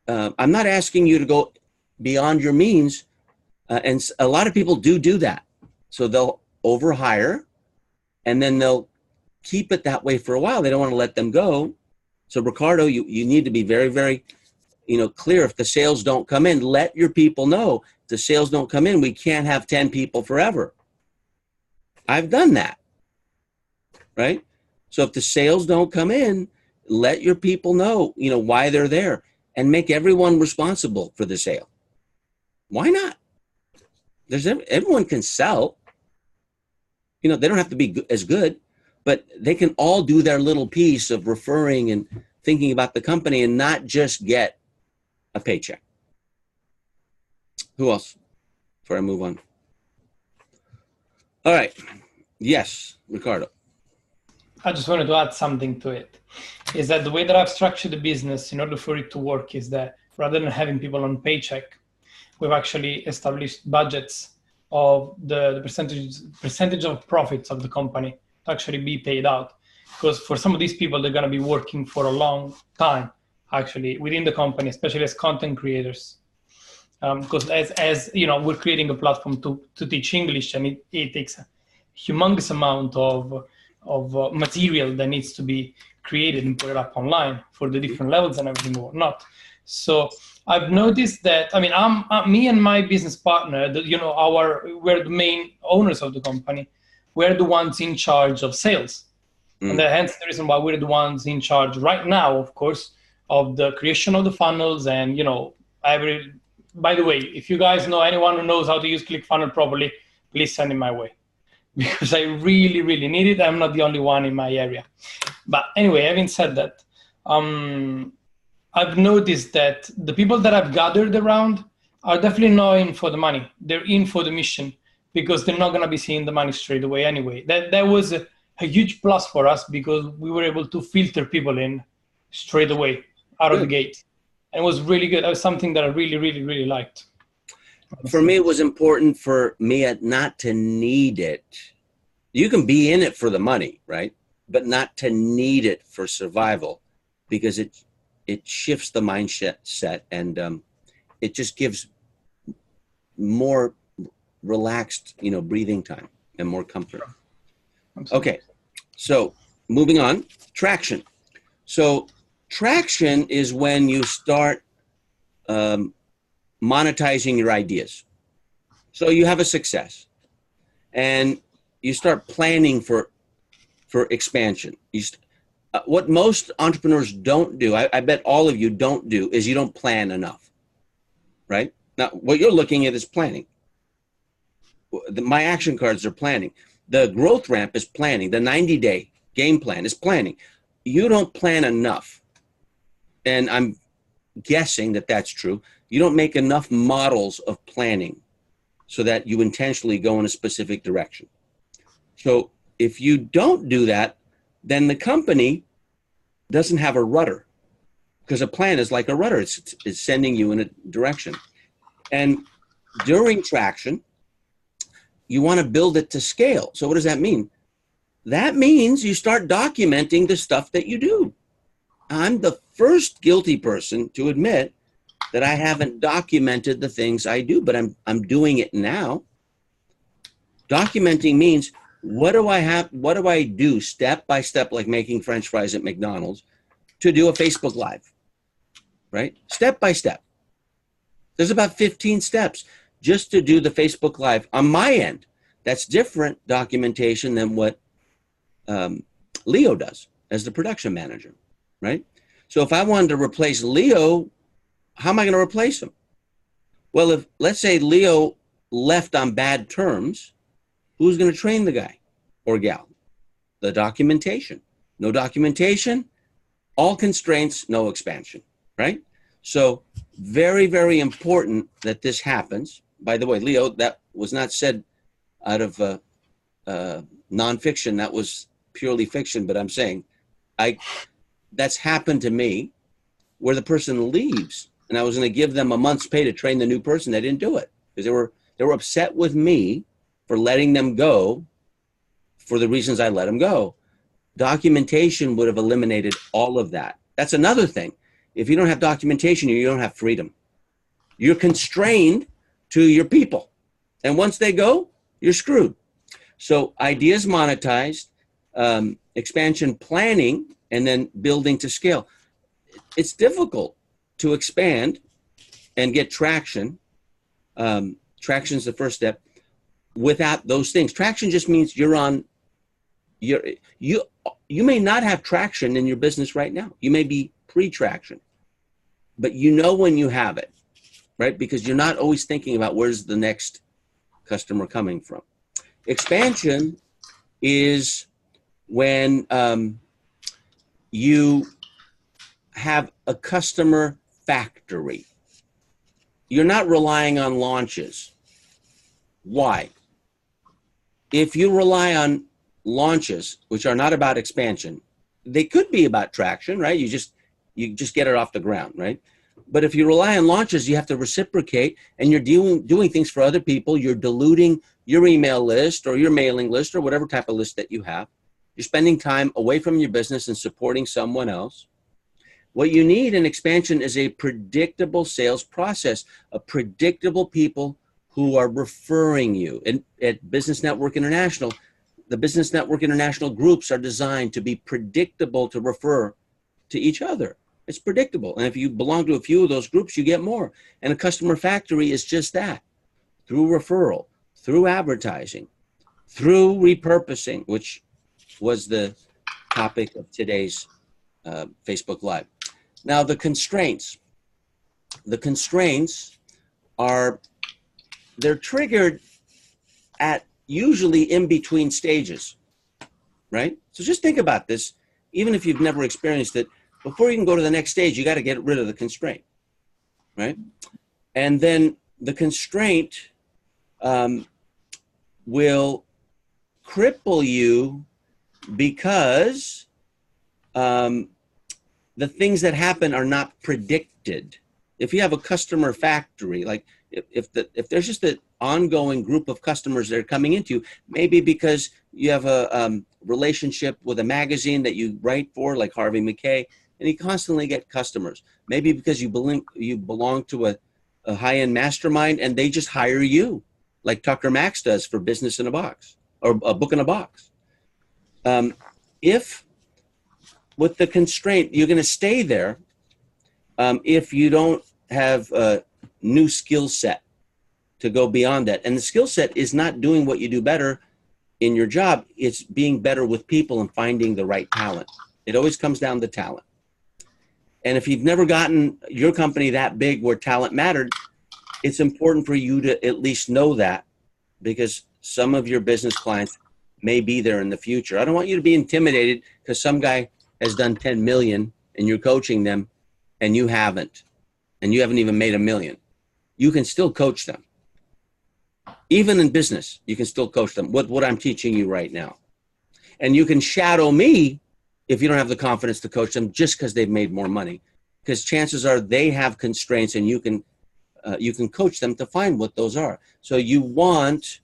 I'm not asking you to go beyond your means. And a lot of people do that. So they'll overhire, and then they'll keep it that way for a while. They don't want to let them go. So Ricardo, you need to be very, very, clear. If the sales don't come in, let your people know. If the sales don't come in, we can't have 10 people forever. I've done that, right? So if the sales don't come in, let your people know, why they're there, and make everyone responsible for the sale. Why not? Everyone can sell. They don't have to be as good, but they can all do their little piece of referring and thinking about the company and not just get a paycheck. Who else? Before I move on. All right. Yes, Ricardo. I just wanted to add something to it. Is that the way that I've structured the business in order for it to work is that rather than having people on paycheck, we've actually established budgets of the percentage of profits of the company to actually be paid out. Because for some of these people, they're going to be working for a long time, actually, within the company, especially as content creators. Because as we're creating a platform to teach English, and it takes a humongous amount of material that needs to be created and put it up online for the different levels and everything or not. So I've noticed that, I'm me and my business partner, we're the main owners of the company. We're the ones in charge of sales. And hence the reason why we're the ones in charge right now, of course, of the creation of the funnels. And, by the way, if you guys know anyone who knows how to use ClickFunnels properly, please send it my way, because I really, really need it. I'm not the only one in my area. But anyway, having said that, I've noticed that the people that I've gathered around are definitely not in for the money. They're in for the mission, because they're not going to be seeing the money straight away anyway. That was a huge plus for us, because we were able to filter people in straight away out of the gate. And it was really good. That was something that I really, really, really liked. For me, it was important for me not to need it. You can be in it for the money, right? But not to need it for survival, because it shifts the mindset, and it just gives more relaxed, breathing time and more comfort. Absolutely. Okay, so moving on, traction. So traction is when you start monetizing your ideas. So you have a success, and you start planning for expansion. What most entrepreneurs don't do, I bet all of you don't do, is you don't plan enough, right? Now, what you're looking at is planning. My action cards are planning. The growth ramp is planning. The 90-day game plan is planning. You don't plan enough. And I'm guessing that that's true. You don't make enough models of planning so that you intentionally go in a specific direction. So if you don't do that, then the company doesn't have a rudder, because a plan is like a rudder. It's sending you in a direction. And during traction, you want to build it to scale. So what does that mean? That means you start documenting the stuff that you do. I'm the first guilty person to admit that I haven't documented the things I do, but I'm doing it now. Documenting means, what do I do step by step, like making French fries at McDonald's, to do a Facebook Live, right? Step by step. There's about 15 steps just to do the Facebook Live on my end. That's different documentation than what Leo does as the production manager, right? So if I wanted to replace Leo, how am I going to replace him? Well, if let's say Leo left on bad terms, who's going to train the guy or gal? The documentation. No documentation, all constraints, no expansion, right? So very, very important that this happens. By the way, Leo, that was not said out of nonfiction. That was purely fiction, but I'm saying that's happened to me, where the person leaves and I was going to give them a month's pay to train the new person. They didn't do it because they were upset with me for letting them go for the reasons I let them go. Documentation would have eliminated all of that. That's another thing. If you don't have documentation, you don't have freedom. You're constrained to your people. And once they go, you're screwed. So ideas monetized, expansion planning, and then building to scale. It's difficult to expand and get traction. Traction is the first step. Without those things, traction just means you may not have traction in your business right now. You may be pre-traction, but you know when you have it, right? Because you're not always thinking about where's the next customer coming from. Expansion is when you have a customer factory. You're not relying on launches. Why? If you rely on launches, which are not about expansion, they could be about traction, right? You just get it off the ground, right? But if you rely on launches, you have to reciprocate, and you're doing things for other people. You're diluting your email list or your mailing list or whatever type of list that you have. You're spending time away from your business and supporting someone else. What you need in expansion is a predictable sales process, a predictable people who are referring you. And at Business Network International, the Business Network International groups are designed to be predictable to refer to each other. It's predictable. And if you belong to a few of those groups, you get more. And a customer factory is just that. Through referral, through advertising, through repurposing, which was the topic of today's Facebook Live. Now, the constraints are, they're triggered at usually in between stages, right? So just think about this. Even if you've never experienced it, before you can go to the next stage, you got to get rid of the constraint, right? And then the constraint will cripple you because the things that happen are not predicted. If you have a customer factory, like if there's just an ongoing group of customers that are coming into you, maybe because you have a relationship with a magazine that you write for, like Harvey Mackay, and you constantly get customers. Maybe because you belong to a high-end mastermind and they just hire you, like Tucker Max does for Business in a Box or a Book in a Box. If with the constraint, you're going to stay there if you don't have a new skill set to go beyond that. And the skill set is not doing what you do better in your job. It's being better with people and finding the right talent. It always comes down to talent. And if you've never gotten your company that big where talent mattered, it's important for you to at least know that, because some of your business clients may be there in the future. I don't want you to be intimidated because some guy has done 10 million and you're coaching them and you haven't even made $1 million. You can still coach them. Even in business, you can still coach them with what I'm teaching you right now. And you can shadow me if you don't have the confidence to coach them just because they've made more money, because chances are they have constraints and you can coach them to find what those are. So you want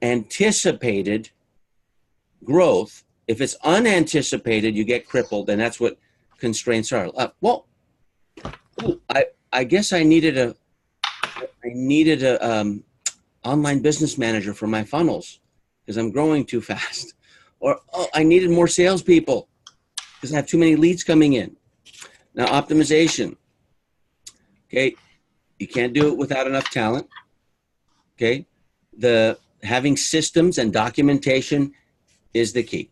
anticipated growth. If it's unanticipated, you get crippled, and that's what constraints are. I guess I needed a online business manager for my funnels because I'm growing too fast. Or I needed more salespeople because I have too many leads coming in. Now, optimization. Okay, you can't do it without enough talent. Okay, having systems and documentation is the key.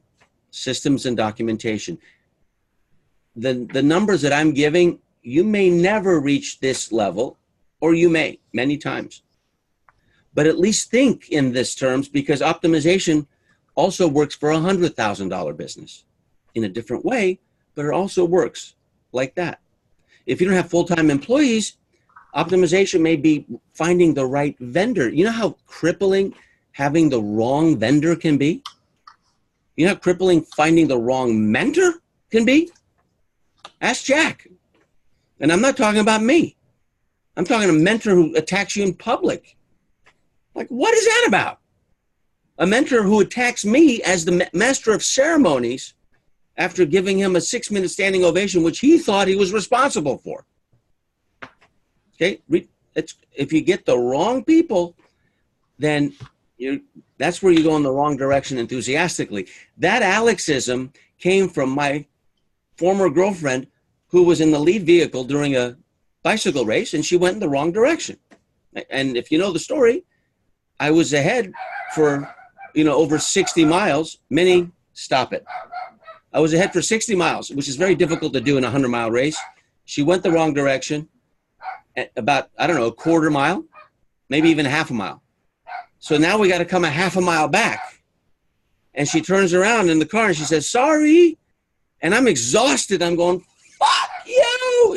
Systems and documentation. The numbers that I'm giving, you may never reach this level, or you may many times. But at least think in this terms, because optimization also works for a $100,000 business in a different way, but it also works like that. If you don't have full-time employees, optimization may be finding the right vendor. You know how crippling having the wrong vendor can be? You know how crippling finding the wrong mentor can be? Ask Jack. And I'm not talking about me. I'm talking a mentor who attacks you in public. Like, what is that about? A mentor who attacks me as the master of ceremonies after giving him a 6-minute standing ovation, which he thought he was responsible for. Okay, if you get the wrong people, then that's where you go in the wrong direction enthusiastically. That Alexism came from my former girlfriend who was in the lead vehicle during a bicycle race, and she went in the wrong direction. And if you know the story, I was ahead for, over 60 miles. Minnie, stop it. I was ahead for 60 miles, which is very difficult to do in a 100-mile race. She went the wrong direction at about, I don't know, a quarter mile, maybe even half a mile. So now we got to come a half a mile back. And she turns around in the car and she says, sorry. And I'm exhausted. I'm going, fuck you.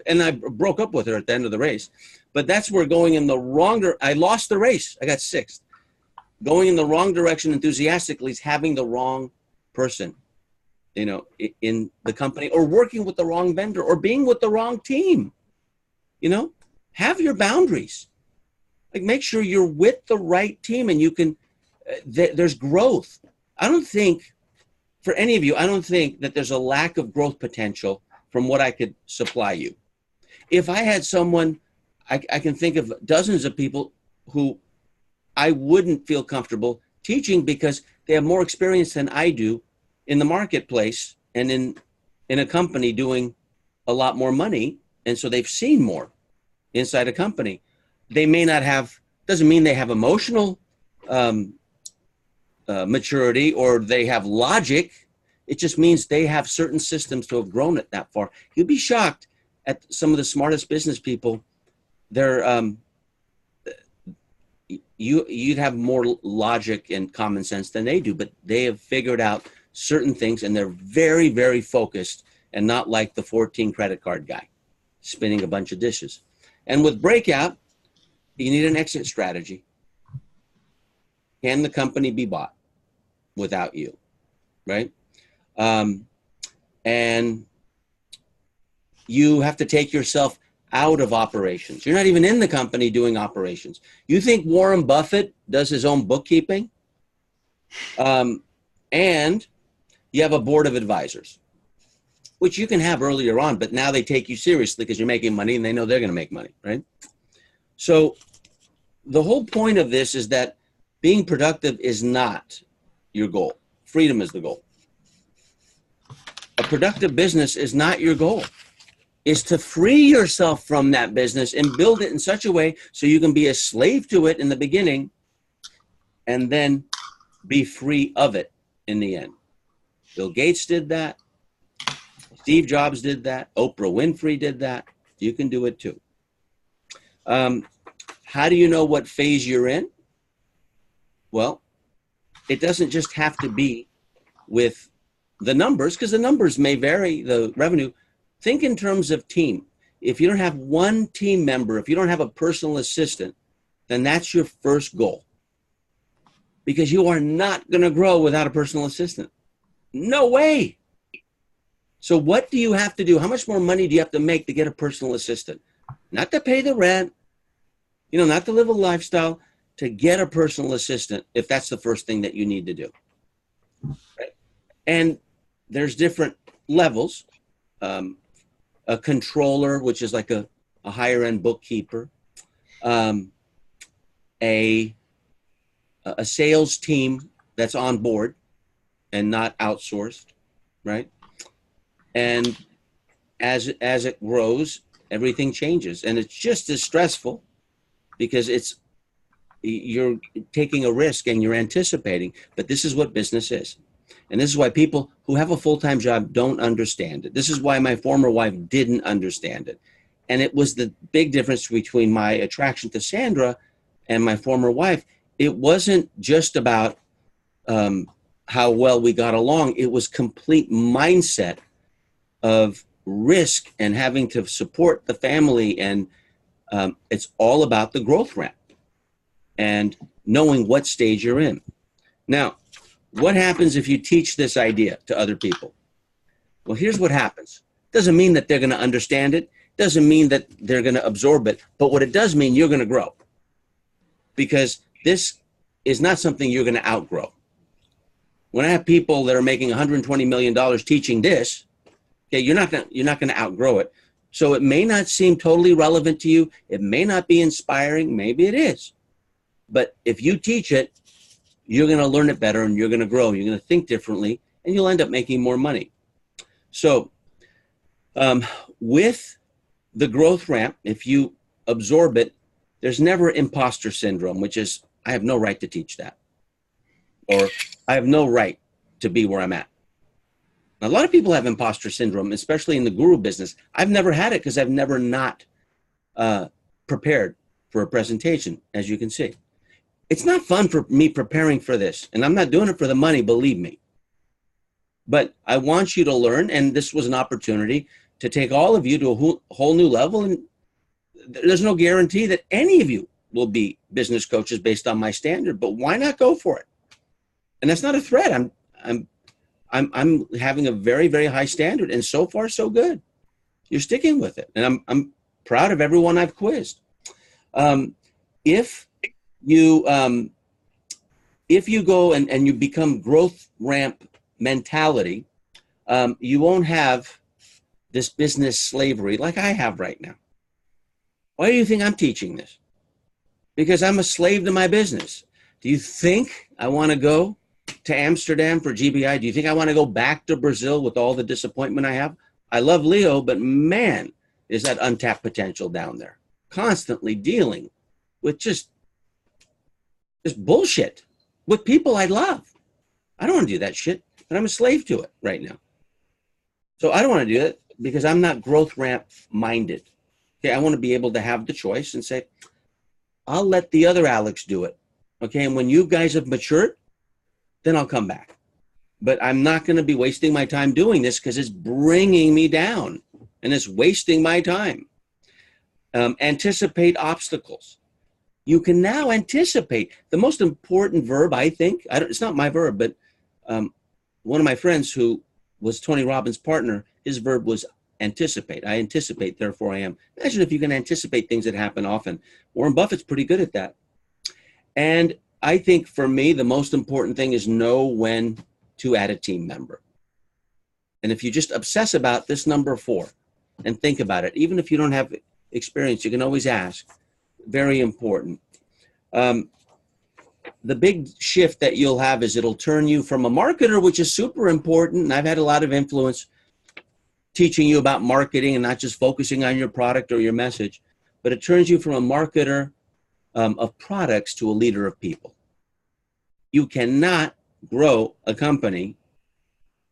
And I broke up with her at the end of the race. But that's where going in the wrong direction. I lost the race. I got sixth. Going in the wrong direction enthusiastically is having the wrong person, in the company, or working with the wrong vendor, or being with the wrong team. Have your boundaries. Like, make sure you're with the right team and you can, there's growth. I don't think, for any of you, I don't think that there's a lack of growth potential from what I could supply you. If I had someone, I can think of dozens of people who I wouldn't feel comfortable teaching because they have more experience than I do in the marketplace and in a company doing a lot more money. And so they've seen more inside a company. They may not have, doesn't mean they have emotional maturity or they have logic. It just means they have certain systems to have grown it that far. You'd be shocked at some of the smartest business people. You'd have more logic and common sense than they do, but they have figured out certain things and they're very, very focused and not like the 14 credit card guy spinning a bunch of dishes. And with Breakout, you need an exit strategy. Can the company be bought without you, right? And you have to take yourself out of operations. You're not even in the company doing operations. You think Warren Buffett does his own bookkeeping? And you have a board of advisors, which you can have earlier on, but now they take you seriously because you're making money and they know they're going to make money, right? So the whole point of this is that being productive is not your goal. Freedom is the goal. A productive business is not your goal. Is to free yourself from that business and build it in such a way so you can be a slave to it in the beginning and then be free of it in the end. Bill Gates did that. Steve Jobs did that. Oprah Winfrey did that. You can do it too. How do you know what phase you're in? Well, it doesn't just have to be with the numbers, because the numbers may vary, the revenue. Think in terms of team. If you don't have one team member, if you don't have a personal assistant, then that's your first goal. Because you are not going to grow without a personal assistant. No way. So what do you have to do? How much more money do you have to make to get a personal assistant? Not to pay the rent, not to live a lifestyle, to get a personal assistant, if that's the first thing that you need to do. Right? And there's different levels. A controller, which is like a higher end bookkeeper, a sales team that's on board and not outsourced, right? And as it grows, everything changes, and it's just as stressful because you're taking a risk and you're anticipating. But this is what business is. And this is why people who have a full-time job don't understand it. This is why my former wife didn't understand it. And it was the big difference between my attraction to Sandra and my former wife. It wasn't just about how well we got along. It was complete mindset of risk and having to support the family. And it's all about the growth ramp and knowing what stage you're in. Now, what happens if you teach this idea to other people? Well, here's what happens. Doesn't mean that they're going to understand it. Doesn't mean that they're going to absorb it. But what it does mean, you're going to grow. Because this is not something you're going to outgrow. When I have people that are making $120 million teaching this, okay, you're not going to outgrow it. So it may not seem totally relevant to you. It may not be inspiring. Maybe it is. But if you teach it, you're going to learn it better and you're going to grow. You're going to think differently and you'll end up making more money. So with the growth ramp, if you absorb it, there's never imposter syndrome, which is, I have no right to teach that. Or I have no right to be where I'm at. A lot of people have imposter syndrome, especially in the guru business. I've never had it because I've never not prepared for a presentation, as you can see. It's not fun for me preparing for this, and I'm not doing it for the money, believe me. But I want you to learn, and this was an opportunity to take all of you to a whole new level, and there's no guarantee that any of you will be business coaches based on my standard, but why not go for it? And that's not a threat. I'm having a very, very high standard, and so far so good. You're sticking with it, and I'm proud of everyone I've quizzed. If you go and you become growth ramp mentality, you won't have this business slavery like I have right now. Why do you think I'm teaching this? Because I'm a slave to my business. Do you think I want to go to Amsterdam for GBI? Do you think I want to go back to Brazil with all the disappointment I have? I love Leo, but man, is that untapped potential down there. Constantly dealing with just bullshit with people I love. I don't want to do that shit, but I'm a slave to it right now. So I don't want to do it because I'm not growth ramp minded. Okay, I want to be able to have the choice and say, I'll let the other Alex do it. Okay, and when you guys have matured, then I'll come back. But I'm not going to be wasting my time doing this because it's bringing me down and it's wasting my time. Anticipate obstacles. You can now anticipate. The most important verb, I think, it's not my verb, but one of my friends who was Tony Robbins' partner, his verb was anticipate. I anticipate, therefore I am. Imagine if you can anticipate things that happen often. Warren Buffett's pretty good at that. And I think for me, the most important thing is know when to add a team member. And if you just obsess about this number 4 and think about it, even if you don't have experience, you can always ask. Very important. The big shift that you'll have is it'll turn you from a marketer, which is super important. And I've had a lot of influence teaching you about marketing and not just focusing on your product or your message, but it turns you from a marketer of products to a leader of people. You cannot grow a company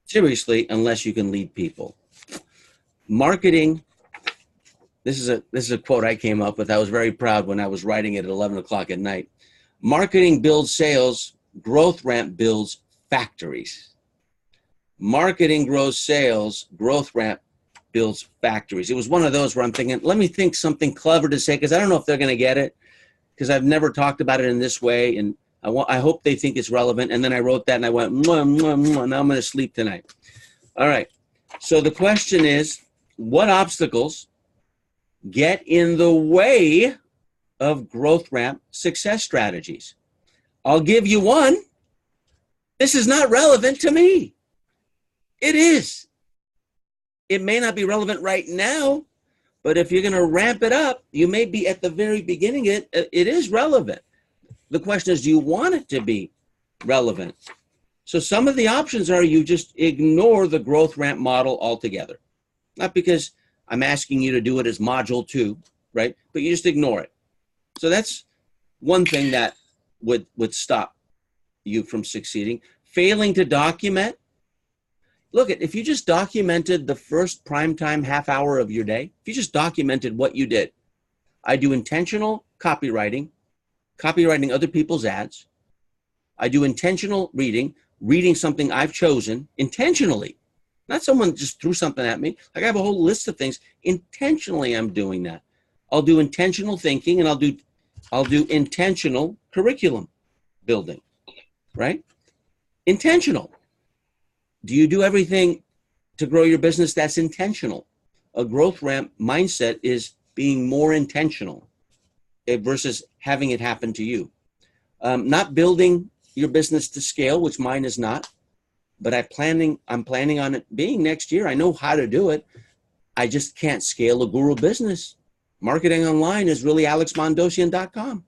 seriously unless you can lead people. Marketing, this is a quote I came up with. I was very proud when I was writing it at 11 o'clock at night. Marketing builds sales, growth ramp builds factories. Marketing grows sales, growth ramp builds factories. It was one of those where I'm thinking, let me think something clever to say, because I don't know if they're going to get it, because I've never talked about it in this way, and I hope they think it's relevant. And then I wrote that and I went, mwah, mwah, mwah. Now I'm going to sleep tonight. All right. So the question is, what obstacles get in the way of growth ramp success strategies? I'll give you one. This is not relevant to me. It is. It may not be relevant right now, but if you're going to ramp it up, you may be at the very beginning. It is relevant. The question is, do you want it to be relevant? So some of the options are you just ignore the growth ramp model altogether. Not because I'm asking you to do it as module 2, right? But you just ignore it. So that's one thing that would stop you from succeeding. Failing to document. Look, if you just documented the first primetime half hour of your day, if you just documented what you did, I do intentional copywriting other people's ads. I do intentional reading something I've chosen intentionally. Not someone just threw something at me. Like I have a whole list of things. Intentionally, I'm doing that. I'll do intentional thinking, and I'll do intentional curriculum building, right? Intentional. Do you do everything to grow your business that's intentional? A growth ramp mindset is being more intentional versus having it happen to you. Not building your business to scale, which mine is not, but I'm planning on it being next year. I know how to do it. I just can't scale a guru business. Marketing online is really alexmondosian.com.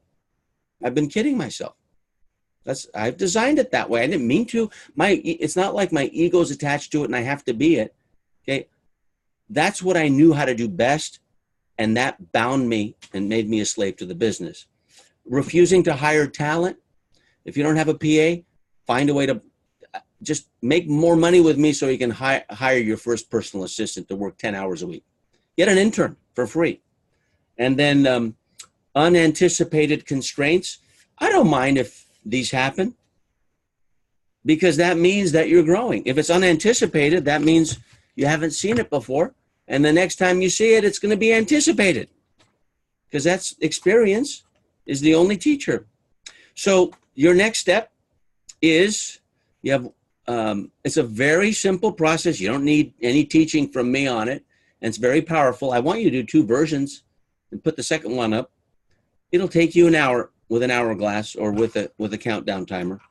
I've been kidding myself. I've designed it that way. I didn't mean to. It's not like my ego's attached to it and I have to be it. Okay. That's what I knew how to do best. And that bound me and made me a slave to the business. Refusing to hire talent. If you don't have a PA, find a way to just make more money with me so you can hire your first personal assistant to work 10 hours a week. Get an intern for free. And then unanticipated constraints. I don't mind if these happen because that means that you're growing. If it's unanticipated, that means you haven't seen it before. And the next time you see it, it's going to be anticipated because that's experience is the only teacher. So your next step is you have, it's a very simple process. You don't need any teaching from me on it. And it's very powerful. I want you to do 2 versions and put the second one up. It'll take you an hour with an hourglass or with a countdown timer,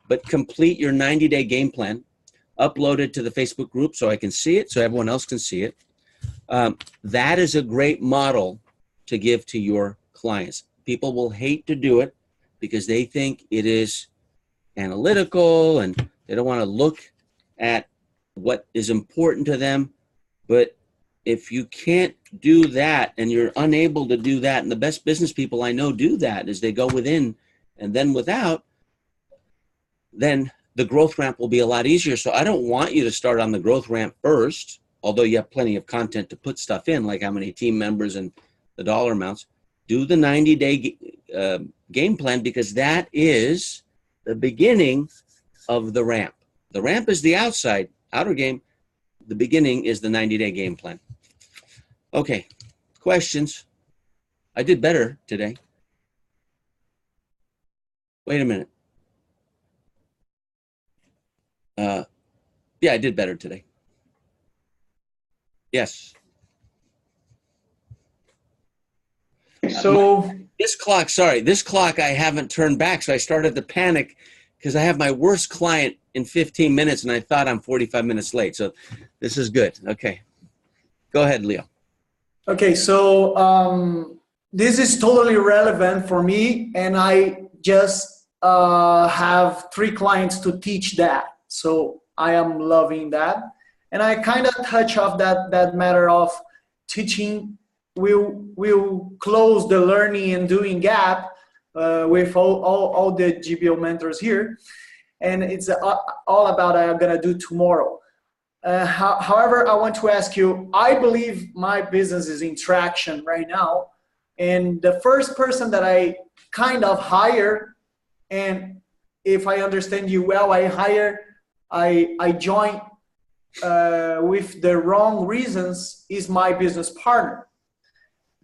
but complete your 90-day game plan, upload it to the Facebook group so I can see it, so everyone else can see it. That is a great model to give to your clients. People will hate to do it because they think it is analytical and they don't want to look at what is important to them. But if you can't do that and you're unable to do that, and the best business people I know do that, is they go within and then without, then the growth ramp will be a lot easier. So I don't want you to start on the growth ramp first, although you have plenty of content to put stuff in, like how many team members and the dollar amounts. Do the 90-day game plan because that is the beginning of the ramp. The ramp is the outer game. The beginning is the 90-day game plan. Okay, questions? I did better today. Wait a minute. Yeah, I did better today. Yes. So this clock I haven't turned back, so I started to panic because I have my worst client in 15 minutes and I thought I'm 45 minutes late. So this is good. Okay. Go ahead, Leo. okay, so this is totally relevant for me, and I just have 3 clients to teach that. So I am loving that. And I kind of touch off that matter of teaching will close the learning and doing gap with all the GBO mentors here. And it's all about I'm going to do tomorrow. However, I want to ask you, I believe my business is in traction right now. And the first person that I kind of hire, and if I understand you well, I join with the wrong reasons, is my business partner,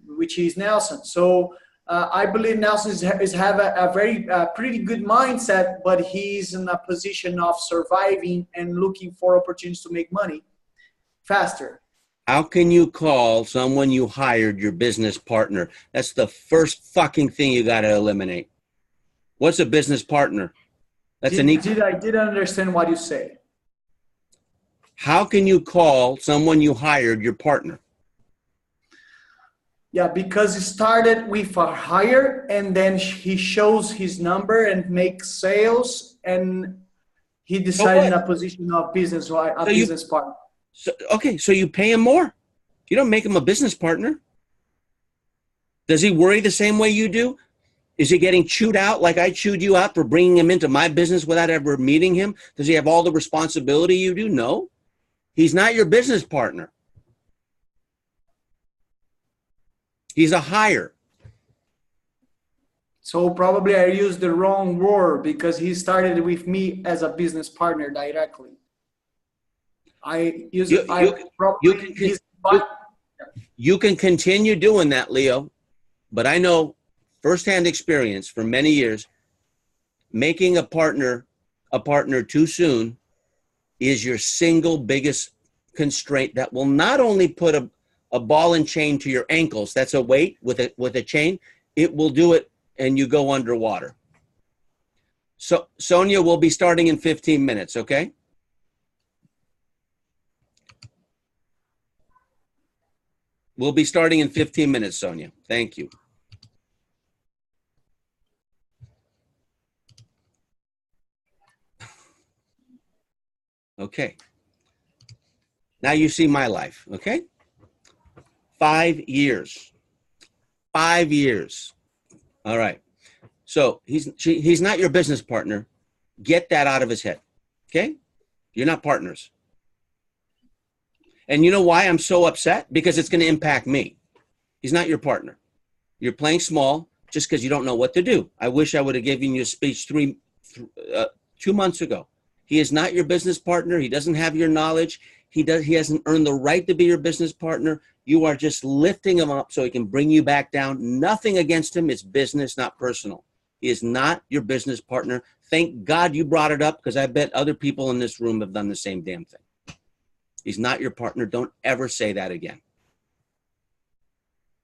which is Nelson. So I believe Nelson is have a very pretty good mindset, but he's in a position of surviving and looking for opportunities to make money faster. How can you call someone you hired your business partner? That's the first fucking thing you got to eliminate. What's a business partner? I didn't understand what you say. How can you call someone you hired your partner? Yeah, because it started with a hire, and then he shows his number and makes sales, and he decided in a position of business, right? Business partner. So you pay him more. You don't make him a business partner. Does he worry the same way you do? Is he getting chewed out like I chewed you out for bringing him into my business without ever meeting him? Does he have all the responsibility you do? No. He's not your business partner. He's a hire. So probably I used the wrong word because he started with me as a business partner directly. You can continue doing that, Leo, but I know firsthand experience for many years, making a partner too soon is your single biggest constraint that will not only put a ball and chain to your ankles, that's a weight with a chain, it will do it and you go underwater. So Sonia will be starting in 15 minutes, okay? We'll be starting in 15 minutes, Sonia. Thank you. Okay. Now you see my life, okay? 5 years. 5 years. All right. So he's not your business partner. Get that out of his head, okay? You're not partners. And you know why I'm so upset? Because it's going to impact me. He's not your partner. You're playing small just because you don't know what to do. I wish I would have given you a speech 2 months ago. He is not your business partner. He doesn't have your knowledge. He hasn't earned the right to be your business partner. You are just lifting him up so he can bring you back down. Nothing against him. It's business, not personal. He is not your business partner. Thank God you brought it up, because I bet other people in this room have done the same damn thing. He's not your partner. Don't ever say that again.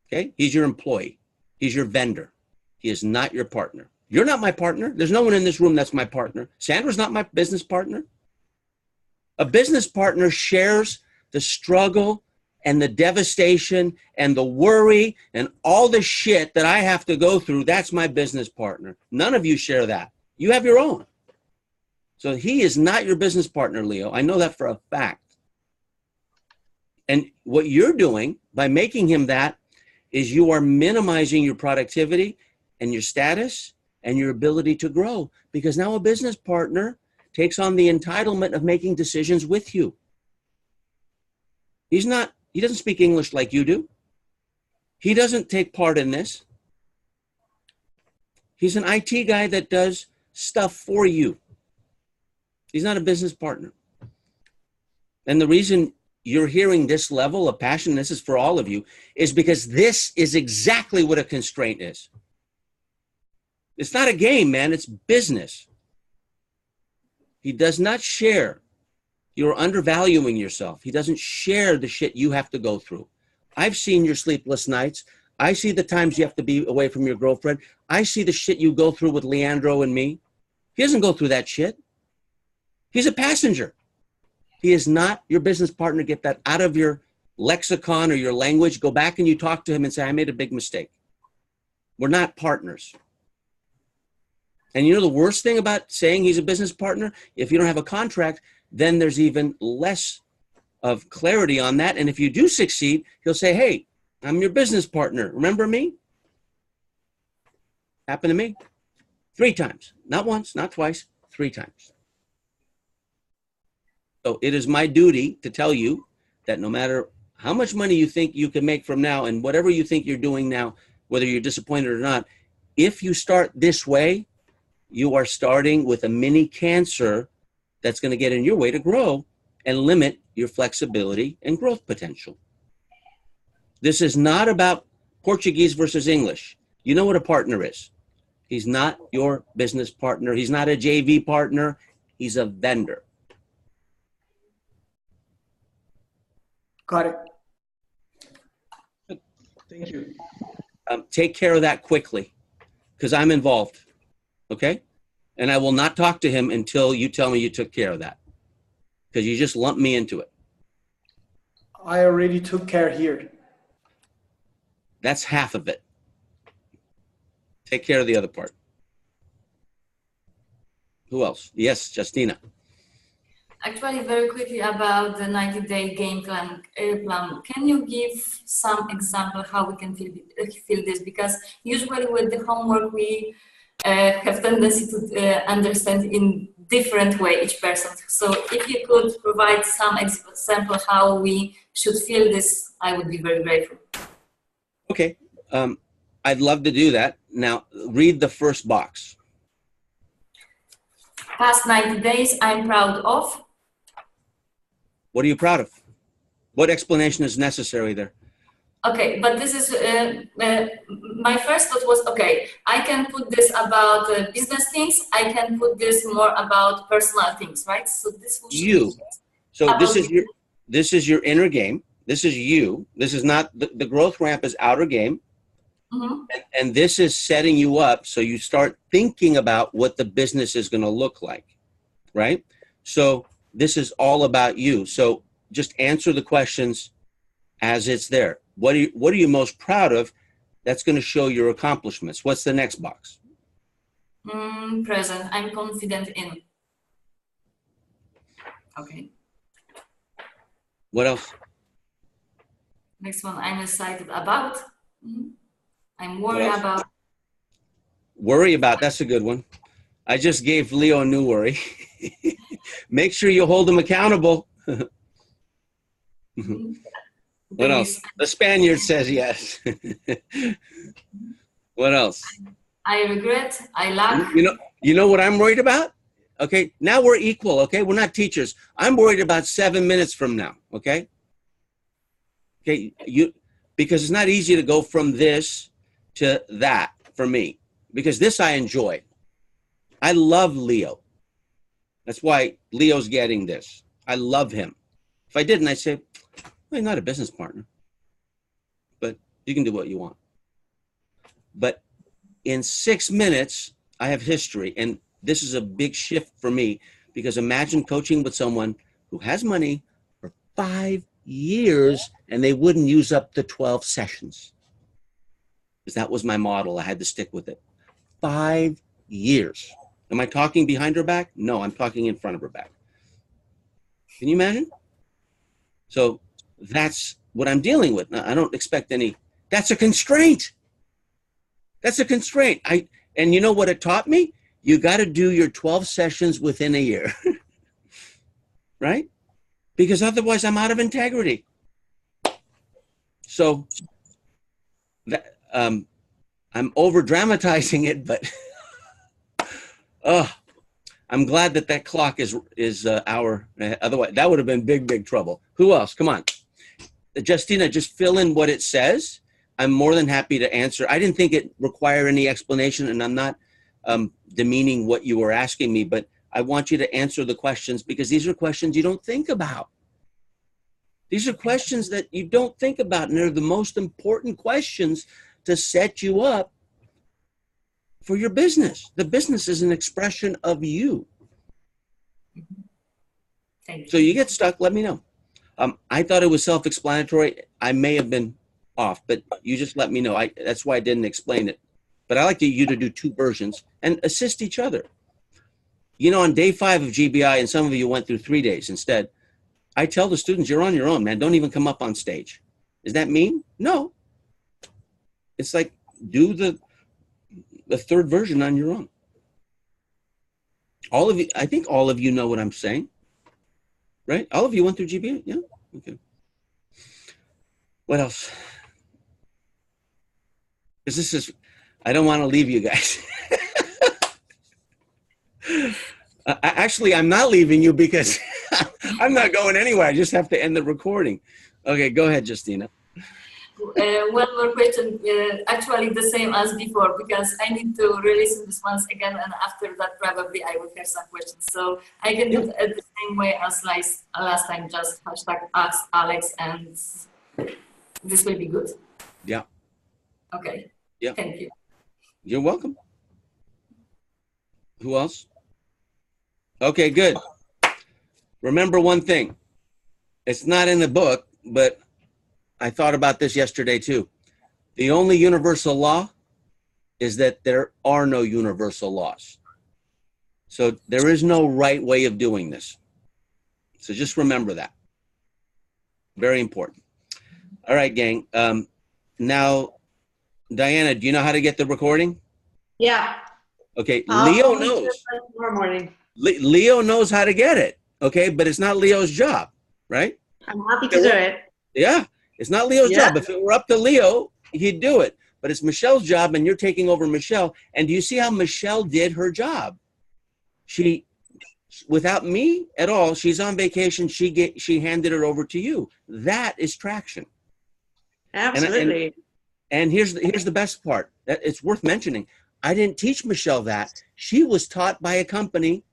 Okay? He's your employee. He's your vendor. He is not your partner. You're not my partner. There's no one in this room that's my partner. Sandra's not my business partner. A business partner shares the struggle and the devastation and the worry and all the shit that I have to go through. That's my business partner. None of you share that. You have your own. So he is not your business partner, Leo. I know that for a fact. And what you're doing by making him that is you are minimizing your productivity and your status and your ability to grow, because now a business partner takes on the entitlement of making decisions with you. He doesn't speak English like you do. He doesn't take part in this. He's an IT guy that does stuff for you. He's not a business partner. And the reason you're hearing this level of passion, this is for all of you, is because this is exactly what a constraint is. It's not a game, man. It's business. He does not share. You're undervaluing yourself. He doesn't share the shit you have to go through. I've seen your sleepless nights. I see the times you have to be away from your girlfriend. I see the shit you go through with Leandro and me. He doesn't go through that shit. He's a passenger. He is not your business partner. Get that out of your lexicon or your language. Go back and you talk to him and say, I made a big mistake. We're not partners. And you know the worst thing about saying he's a business partner? If you don't have a contract, then there's even less of clarity on that. And if you do succeed, he'll say, hey, I'm your business partner. Remember me? Happened to me 3 times. Not once, not twice, 3 times. So it is my duty to tell you that no matter how much money you think you can make from now and whatever you think you're doing now, whether you're disappointed or not, if you start this way, you are starting with a mini cancer that's going to get in your way to grow and limit your flexibility and growth potential. This is not about Portuguese versus English. You know what a partner is. He's not your business partner. He's not a JV partner. He's a vendor. Got it. Thank you. Take care of that quickly, because I'm involved. Okay? And I will not talk to him until you tell me you took care of that, because you just lumped me into it. I already took care here. That's half of it. Take care of the other part. Who else? Yes, Justina. Actually, very quickly about the 90-day game plan. Can you give some example how we can feel this? Because usually with the homework, we have tendency to understand in different way each person. So if you could provide some example how we should feel this, I would be very grateful. Okay, I'd love to do that. Now, read the first box. Past 90 days, I'm proud of. What are you proud of? What explanation is necessary there? Okay, but this is, my first thought was, okay, I can put this about business things. I can put this more about personal things, right? So this will you. So this is your inner game. This is you. This is not, the growth ramp is outer game. Mm-hmm. And this is setting you up so you start thinking about what the business is going to look like, right? So this is all about you. So just answer the questions as it's there. What are you most proud of? That's going to show your accomplishments. What's the next box? Present. I'm confident in. Okay. What else? Next one, I'm excited about. I'm worried else? about. Worry about, that's a good one. I just gave Leo a new worry. Make sure you hold him accountable. What else? The Spaniard says yes. What else? I regret, I lack. You know what I'm worried about? Okay, now we're equal, okay? We're not teachers. I'm worried about 7 minutes from now, okay? Okay, because it's not easy to go from this to that for me, because this I enjoy. I love Leo. That's why Leo's getting this. I love him. If I didn't, I'd say, well, he's not a business partner, but you can do what you want. But in 6 minutes, I have history, and this is a big shift for me, because imagine coaching with someone who has money for 5 years and they wouldn't use up the 12 sessions. Because that was my model. I had to stick with it. 5 years. Am I talking behind her back? No, I'm talking in front of her back. Can you imagine? So that's what I'm dealing with. Now, I don't expect any, that's a constraint. That's a constraint. And you know what it taught me? You got to do your 12 sessions within a year, right? Because otherwise I'm out of integrity. So that, I'm over dramatizing it, but I'm glad that clock is our, otherwise that would have been big trouble. Who else? Come on. Justina, just fill in what it says. I'm more than happy to answer. I didn't think it required any explanation, and I'm not demeaning what you were asking me, but I want you to answer the questions, because these are questions you don't think about. These are questions that you don't think about, and they're the most important questions to set you up for your business. The business is an expression of you. Thank you. So you get stuck, let me know. I thought it was self-explanatory. I may have been off, but you just let me know. That's why I didn't explain it. But I like you to do 2 versions and assist each other. You know, on day 5 of GBI, and some of you went through 3 days instead, I tell the students, you're on your own, man. Don't even come up on stage. Is that mean? No. It's like, do the 3rd version on your own. All of you, I think all of you know what I'm saying, right? All of you went through GBA? Yeah? Okay. What else? Because this is, I don't want to leave you guys. Actually, I'm not leaving you because I'm not going anywhere. I just have to end the recording. Okay, go ahead, Justina. One more question, actually the same as before, because I need to release this once again, and after that probably I will have some questions. So I can do it the same way as last time, just #ask Alex, and this will be good. Yeah. Okay. Yeah. Thank you. You're welcome. Who else? Okay, good. Remember one thing. It's not in the book, but I thought about this yesterday too. The only universal law is that there are no universal laws. So there is no right way of doing this. So just remember that. Very important. All right, gang. Now, Diana, do you know how to get the recording? Yeah. Okay, Leo I'll knows. tomorrow morning. Leo knows how to get it, okay? But it's not Leo's job, right? I'm happy to do it. Yeah, it's not Leo's job. If it were up to Leo, he'd do it. But it's Michelle's job, and you're taking over Michelle. And do you see how Michelle did her job? She, without me at all, she's on vacation. She handed it over to you. That is traction. Absolutely. And here's the best part. That it's worth mentioning. I didn't teach Michelle that. She was taught by a company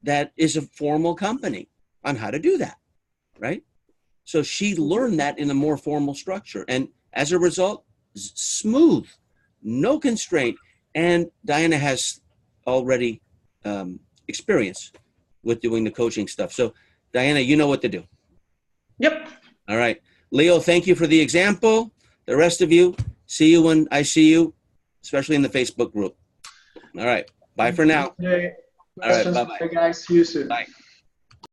that is a formal company on how to do that, right? So she learned that in a more formal structure. And as a result, smooth, no constraint. And Diana has already experience with doing the coaching stuff. So Diana, you know what to do. Yep. All right. Leo, thank you for the example. The rest of you, see you when I see you, especially in the Facebook group. All right. Bye for now. Okay. All right. Bye-bye. Guys, see you soon. Bye.